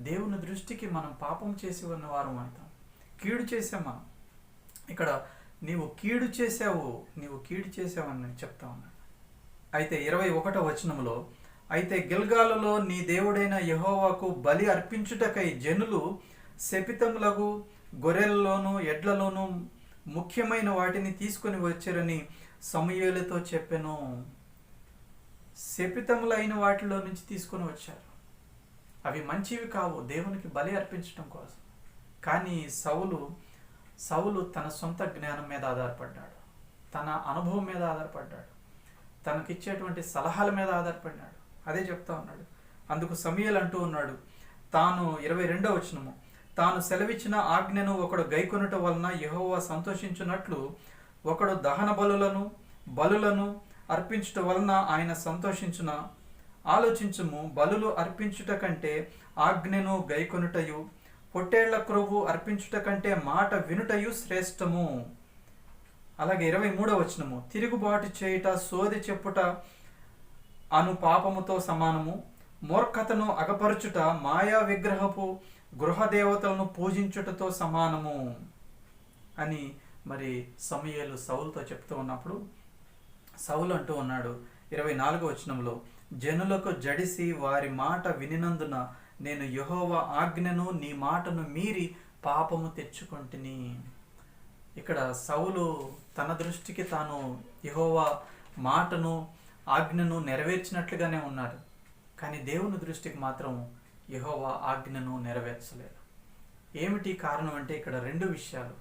Speaker 1: దేవుని దృష్టికి మనం పాపం చేసి ఉన్న వారం అవుతాం, కీడు చేసాం మనం. ఇక్కడ నీవు కీడు చేసావని చెప్తా ఉన్నాడు. అయితే 21వ వచనంలో, అయితే గిల్గాలులో నీ దేవుడైన యెహోవాకు బలి అర్పించుటకై జనులు శపితములకు గొర్రెలలోను ఎడ్లలోను ముఖ్యమైన వాటిని తీసుకొని వచ్చారని సమూయేలుతో చెప్పెను. శపితములైన వాటిలో నుంచి తీసుకొని వచ్చారు. అవి మంచివి కావు దేవునికి బలి అర్పించడం కోసం. కానీ సౌలు తన సొంత జ్ఞానం మీద ఆధారపడ్డాడు, తన అనుభవం మీద ఆధారపడ్డాడు, తనకిచ్చేటువంటి సలహాల మీద ఆధారపడ్డాడు. అదే చెప్తా ఉన్నాడు. అందుకు సమూయేలు అంటూ ఉన్నాడు, తాను 22వ వచనము, తాను సెలవిచ్చిన ఆజ్ఞను ఒకడు గైకొనుట వలన యెహోవా సంతోషించున్నట్లు ఒకడు దహన బలులను అర్పించుట వలన ఆయన సంతోషించున. ఆలోచించుము, బలులు అర్పించుట కంటే ఆజ్ఞను గైకొనుటయు, పొట్టేళ్ల క్రొవ్వు అర్పించుట కంటే మాట వినుటయు శ్రేష్టము. అలాగే 23వ వచనము, తిరుగుబాటు చేయుట, సోది చెప్పుట అను పాపముతో సమానము, మూర్ఖతను అగపరచుట మాయా విగ్రహపు గృహదేవతలను పూజించుటతో సమానము అని మరి సమూయేలు సౌలుతో చెప్తూ ఉన్నప్పుడు సౌలు అంటూ ఉన్నాడు 24వ వచనంలో, జనులకు జడిసి వారి మాట వినినందున నేను యెహోవా ఆజ్ఞను నీ మాటను మీరి పాపము తెచ్చుకొంటిని. ఇక్కడ సౌలు తన దృష్టికి తాను యెహోవా మాటను ఆజ్ఞను నెరవేర్చినట్లుగానే ఉన్నారు. కానీ దేవుని దృష్టికి మాత్రం యెహోవా ఆజ్ఞను నెరవేర్చలేదు. ఏమిటి కారణం అంటే ఇక్కడ 2 విషయాలు.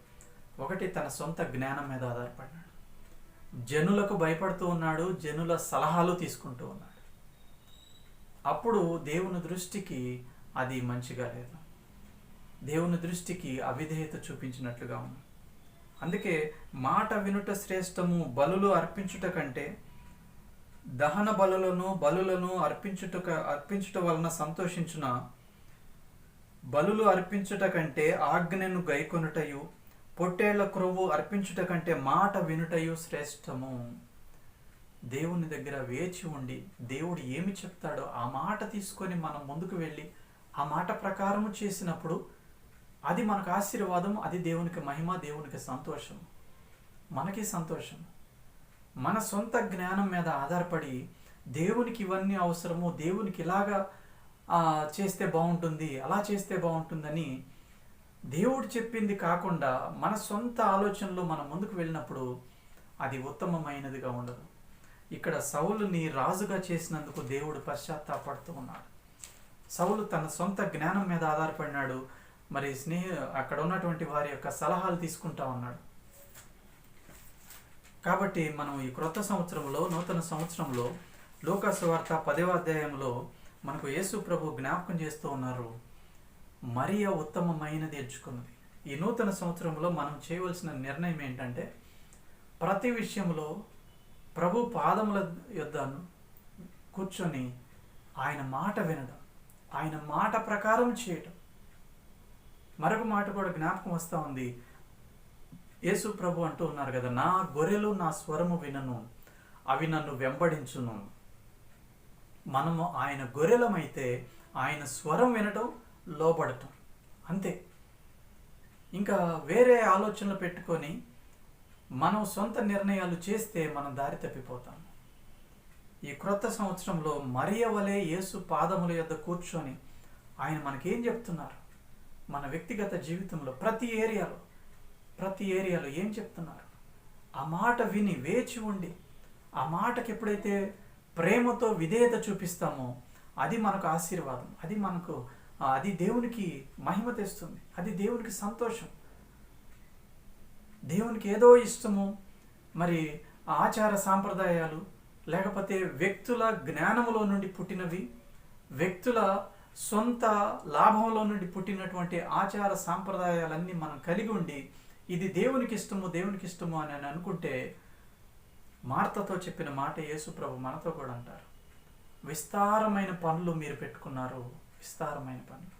Speaker 1: ఒకటి, తన సొంత జ్ఞానం మీద ఆధారపడినాడు, జనులకు భయపడుతూ ఉన్నాడు, జనుల సలహాలు తీసుకుంటూ ఉన్నాడు. అప్పుడు దేవుని దృష్టికి అది మంచిగా లేదు, దేవుని దృష్టికి అవిధేయత చూపించినట్లుగా ఉంది. అందుకే మాట వినుట శ్రేష్టము, బలులు అర్పించుట కంటే, దహన బలులను అర్పించుట వలన సంతోషించున, బలులు అర్పించుట కంటే ఆజ్ఞను గైకొనుటయు, పొట్టేళ్ల క్రొవ్వు అర్పించుట కంటే మాట వినుటయు శ్రేష్టము. దేవుని దగ్గర వేచి ఉండి దేవుడు ఏమి చెప్తాడో ఆ మాట తీసుకొని మనం ముందుకు వెళ్ళి ఆ మాట ప్రకారము చేసినప్పుడు అది మనకు ఆశీర్వాదం, అది దేవునికి మహిమ, దేవునికి సంతోషం, మనకి సంతోషం. మన సొంత జ్ఞానం మీద ఆధారపడి దేవునికి ఇవన్నీ అవసరము, దేవునికి ఇలాగా చేస్తే బాగుంటుంది, అలా చేస్తే బాగుంటుందని దేవుడు చెప్పింది కాకుండా మన సొంత ఆలోచనలో మనం ముందుకు వెళ్ళినప్పుడు అది ఉత్తమమైనదిగా ఉండదు. ఇక్కడ సౌలుని రాజుగా చేసినందుకు దేవుడు పశ్చాత్తాపడుతూ ఉన్నాడు. సౌలు తన సొంత జ్ఞానం మీద ఆధారపడినాడు, మరి అక్కడ ఉన్నటువంటి వారి యొక్క సలహాలు తీసుకుంటా ఉన్నాడు. కాబట్టి మనం ఈ క్రొత్త సంవత్సరంలో, నూతన సంవత్సరంలో లూకా సువార్త 10వ అధ్యాయంలో మనకు యేసు ప్రభు జ్ఞాపకం చేస్తూ ఉన్నారు, మరియ ఉత్తమమైనది ఎంచుకున్నది. ఈ నూతన సంవత్సరంలో మనం చేయవలసిన నిర్ణయం ఏంటంటే, ప్రతి విషయంలో ప్రభు పాదముల యొద్ద కూర్చొని ఆయన మాట వినడం, ఆయన మాట ప్రకారం చేయటం. మరొక మాట కూడా జ్ఞాపకం వస్తూ ఉంది. యేసు ప్రభు అంటూ ఉన్నారు కదా, నా గొర్రెలు నా స్వరము వినను, అవి నన్ను వెంబడించును. మనము ఆయన గొర్రెలమైతే ఆయన స్వరం వినటం, లోబడటం, అంతే. ఇంకా వేరే ఆలోచనలు పెట్టుకొని మనం సొంత నిర్ణయాలు చేస్తే మనం దారి తప్పిపోతాము. ఈ క్రొత్త సంవత్సరంలో మరియ వలె యేసు పాదముల యొద్ద కూర్చొని ఆయన మనకేం చెప్తున్నారు, మన వ్యక్తిగత జీవితంలో ప్రతి ఏరియాలో ఏం చెప్తున్నారు, ఆ మాట విని వేచి ఉండి, ఆ మాటకి ఎప్పుడైతే ప్రేమతో విధేయత చూపిస్తామో అది మనకు ఆశీర్వాదం, అది దేవునికి మహిమ తెస్తుంది, అది దేవునికి సంతోషం. దేవునికి ఏదో ఇష్టము, మరి ఆచార సాంప్రదాయాలు, లేకపోతే వ్యక్తుల జ్ఞానములో నుండి పుట్టినవి, వ్యక్తుల సొంత లాభంలో నుండి పుట్టినటువంటి ఆచార సాంప్రదాయాలన్నీ మనం కలిగి ఉండి ఇది దేవునికి ఇష్టము అని అనుకుంటే, మార్తతో చెప్పిన మాట యేసు ప్రభు మనతో కూడా అంటారు, విస్తారమైన పనులు మీరు పెట్టుకున్నారు, విస్తారమైన పనులు,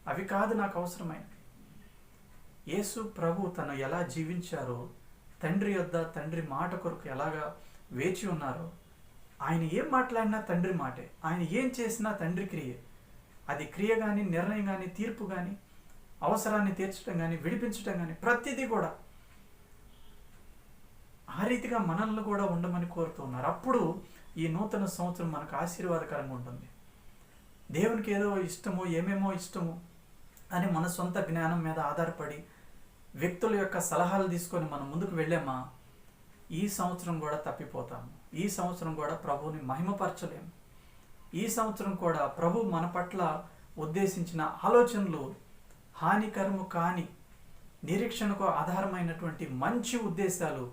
Speaker 1: అవి కాదు నాకు అవసరమైనవి. యేసు ప్రభు తను ఎలా జీవించారో, తండ్రి యొద్ద తండ్రి మాట కొరకు ఎలాగా వేచి ఉన్నారో, ఆయన ఏం మాట్లాడినా తండ్రి మాటే, ఆయన ఏం చేసినా తండ్రి క్రియే. అది క్రియ కానీ, నిర్ణయం కానీ, తీర్పు కానీ, అవసరాన్ని తీర్చడం కానీ, విడిపించడం కానీ, ప్రతిదీ కూడా ఆ రీతిగా మనల్ని కూడా ఉండమని కోరుతూ ఉన్నారు. అప్పుడు ఈ నూతన సంవత్సరం మనకు ఆశీర్వాదకరంగా ఉంటుంది. దేవునికి ఏదో ఇష్టమో, ఏమేమో ఇష్టమో అని మన సొంత జ్ఞానం మీద ఆధారపడి వ్యక్తుల యొక్క సలహాలు తీసుకొని మనం ముందుకు వెళ్ళామా, ఈ సంవత్సరం కూడా తప్పిపోతాము. ఈ సంవత్సరం కూడా ప్రభువుని మహిమపరచలేము. ఈ సంవత్సరం కూడా ప్రభు మన పట్ల ఉద్దేశించిన ఆలోచనలు హానికరము కాని, నిరీక్షణకు ఆధారమైనటువంటి మంచి ఉద్దేశాలు,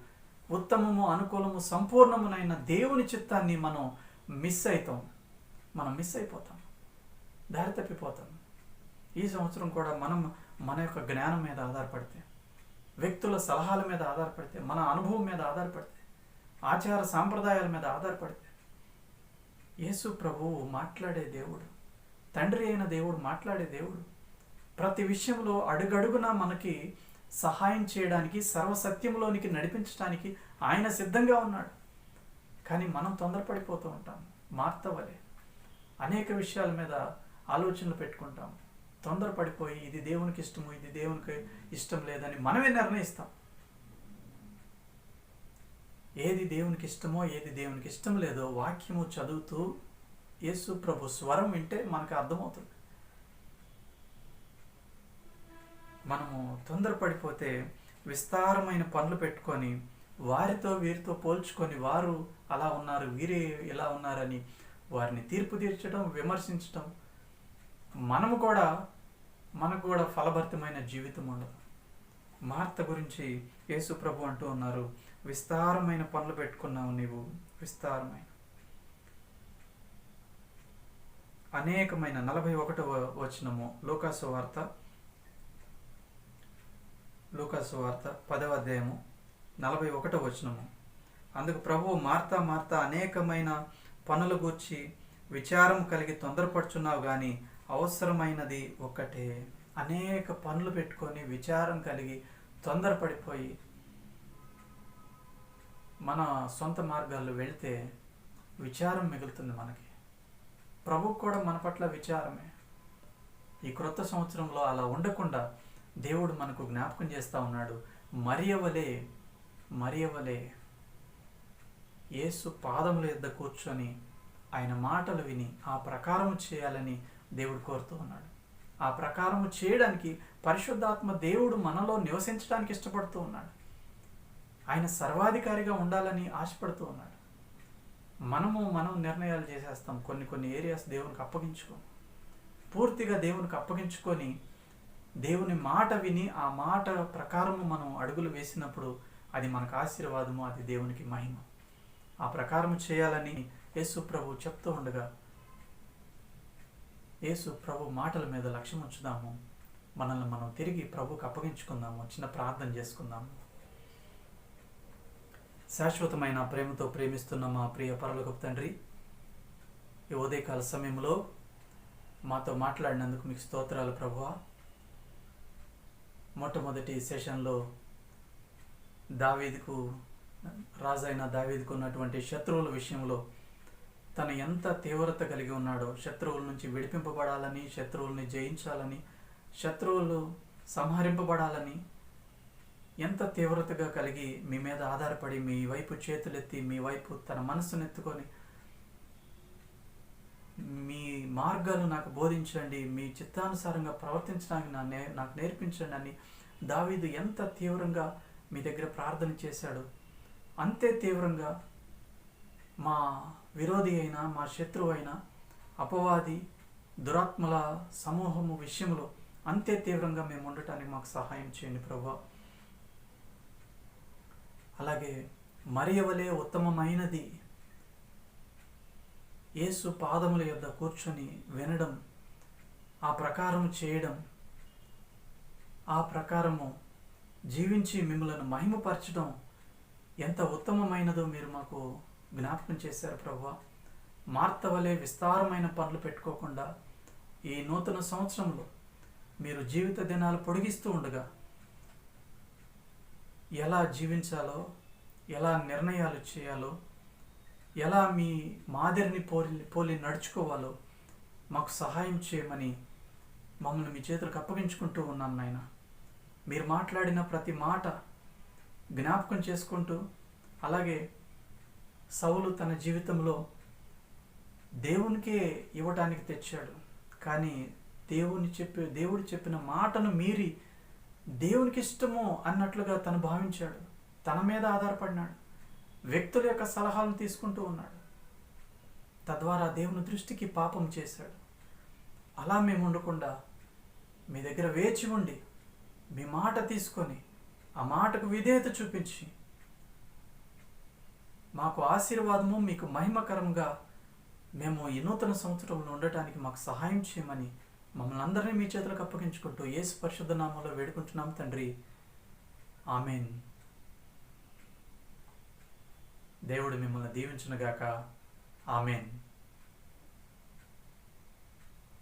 Speaker 1: ఉత్తమము, అనుకూలము, సంపూర్ణమునైన దేవుని చిత్తాన్ని మనం మిస్ అయిపోతాం, దారి తప్పిపోతాం. ఈ సంవత్సరం కూడా మనం మన యొక్క జ్ఞానం మీద ఆధారపడితే, వ్యక్తుల సలహాల మీద ఆధారపడితే, మన అనుభవం మీద ఆధారపడితే, ఆచార సాంప్రదాయాల మీద ఆధారపడితే, యేసు ప్రభువు మాట్లాడే దేవుడు, తండ్రి అయిన దేవుడు మాట్లాడే దేవుడు, ప్రతి విషయంలో అడుగడుగునా మనకి సహాయం చేయడానికి, సర్వసత్యంలోనికి నడిపించడానికి ఆయన సిద్ధంగా ఉన్నాడు. కానీ మనం తొందరపడిపోతూ ఉంటాం. మార్త వలె అనేక విషయాల మీద ఆలోచనలు పెట్టుకుంటాం. తొందరపడిపోయి ఇది దేవునికి ఇష్టము, ఇది దేవునికి ఇష్టం లేదని మనమే నిర్ణయిస్తాం. ఏది దేవునికి ఇష్టమో, ఏది దేవునికి ఇష్టం లేదో వాక్యము చదువుతూ యేసు ప్రభు స్వరం వింటే మనకు అర్థమవుతుంది. మనము తొందరపడిపోతే విస్తారమైన పనులు పెట్టుకొని వారితో వీరితో పోల్చుకొని, వారు అలా ఉన్నారు, వీరే ఇలా ఉన్నారని వారిని తీర్పు తీర్చడం, విమర్శించడం, మనకు కూడా ఫలభరితమైన జీవితం ఉండదు. మార్త గురించి యేసు ప్రభు అంటూ ఉన్నారు, విస్తారమైన పనులు పెట్టుకున్నావు నీవు, విస్తారమైన అనేకమైన. 41వ వచనము లూకా సువార్త 10వ అధ్యాయము 41వ వచనము. అందుకు ప్రభువు, మార్తా మార్తా, అనేకమైన పనుల గూర్చి విచారం కలిగి తొందరపడుచున్నావు కానీ అవసరమైనది ఒక్కటే. అనేక పనులు పెట్టుకొని విచారం కలిగి తొందరపడిపోయి మన సొంత మార్గాల్లో వెళితే విచారం మిగులుతుంది మనకి. ప్రభువు కూడా మన పట్ల విచారమే. ఈ క్రొత్త సంవత్సరంలో అలా ఉండకుండా దేవుడు మనకు జ్ఞాపకం చేస్తూ ఉన్నాడు. మరియవలే యేసు పాదముల యొద్ద కూర్చొని ఆయన మాటలు విని ఆ ప్రకారము చేయాలని దేవుడు కోరుతూ ఉన్నాడు. ఆ ప్రకారము చేయడానికి పరిశుద్ధాత్మ దేవుడు మనలో నివసించడానికి ఇష్టపడుతూ ఉన్నాడు. ఆయన సర్వాధికారిగా ఉండాలని ఆశపడుతూ ఉన్నాడు. మనం నిర్ణయాలు చేసేస్తాం. కొన్ని ఏరియాస్ దేవునికి అప్పగించుకోం. పూర్తిగా దేవునికి అప్పగించుకొని దేవుని మాట విని ఆ మాట ప్రకారము మనం అడుగులు వేసినప్పుడు అది మనకు ఆశీర్వాదము, అది దేవునికి మహిమ. ఆ ప్రకారము చేయాలని యేసు ప్రభు చెప్తూ ఉండగా యేసు ప్రభు మాటల మీద లక్ష్యం ఉంచుదాము. మనల్ని మనం తిరిగి ప్రభుకు అప్పగించుకుందాము. చిన్న ప్రార్థన చేసుకుందాము. శాశ్వతమైన ప్రేమతో ప్రేమిస్తున్న మా ప్రియ పరలోకపు తండ్రి, ఈ ఉదయకాల సమయంలో మాతో మాట్లాడినందుకు మీకు స్తోత్రాలు ప్రభువా. మొట్టమొదటి సెషన్లో రాజైన దావీదుకు ఉన్నటువంటి శత్రువుల విషయంలో తను ఎంత తీవ్రత కలిగి ఉన్నాడో, శత్రువుల నుంచి విడిపింపబడాలని, శత్రువుల్ని జయించాలని, శత్రువులు సంహరింపబడాలని ఎంత తీవ్రతగా కలిగి మీ మీద ఆధారపడి మీ వైపు చేతులెత్తి మీ వైపు తన మనస్సునెత్తుకొని మీ మార్గాలు నాకు బోధించండి, మీ చిత్తానుసారంగా ప్రవర్తించడానికి నాకు నేర్పించండి అని దావీదు ఎంత తీవ్రంగా మీ దగ్గర ప్రార్థన చేశాడు, అంతే తీవ్రంగా మా విరోధి అయినా మా శత్రువు అయినా అపవాది దురాత్మల సమూహము విషయంలో అంతే తీవ్రంగా మేము ఉండటానికి మాకు సహాయం చేయండి ప్రభువా. అలాగే మరియవలే ఉత్తమమైనది యేసు పాదముల యొద్ద కూర్చొని వినడం, ఆ ప్రకారము చేయడం, ఆ ప్రకారము జీవించి మిమ్మల్ని మహిమపరచడం ఎంత ఉత్తమమైనదో మీరు మాకు జ్ఞాపకం చేశారు ప్రభువా. మార్త వలె విస్తారమైన పనులు పెట్టుకోకుండా ఈ నూతన సంవత్సరంలో మీరు జీవిత దినాలు పొడిగిస్తూ ఉండగా ఎలా జీవించాలో, ఎలా నిర్ణయాలు చేయాలో, ఎలా మీ మాదిరిని పోలి నడుచుకోవాలో మాకు సహాయం చేయమని మమ్మల్ని మీ చేతులకు అప్పగించుకుంటూ ఉన్నాం నాయన. మీరు మాట్లాడిన ప్రతి మాట జ్ఞాపకం చేసుకుంటూ, అలాగే సౌలు తన జీవితంలో దేవునికే ఇవ్వటానికి తెచ్చాడు, కానీ దేవుడు చెప్పిన మాటను మీరి దేవునికి ఇష్టము అన్నట్లుగా తను భావించాడు. తన మీద ఆధారపడినాడు. వ్యక్తుల యొక్క సలహాలను తీసుకుంటూ ఉన్నాడు. తద్వారా దేవుని దృష్టికి పాపం చేశాడు. అలా మేము ఉండకుండా మీ దగ్గర వేచి ఉండి మీ మాట తీసుకొని ఆ మాటకు విధేయత చూపించి మాకు ఆశీర్వాదము, మీకు మహిమకరంగా మేము ఈ నూతన సంవత్సరంలో ఉండటానికి మాకు సహాయం చేయమని మమ్మల్ని అందరినీ మీ చేతులకు అప్పగించుకుంటూ యేసు పరిశుద్ధ నామములో వేడుకుంటున్నాం తండ్రి. ఆమేన్. దేవుడు మిమ్మల్ని దీవించునుగాక. ఆమేన్.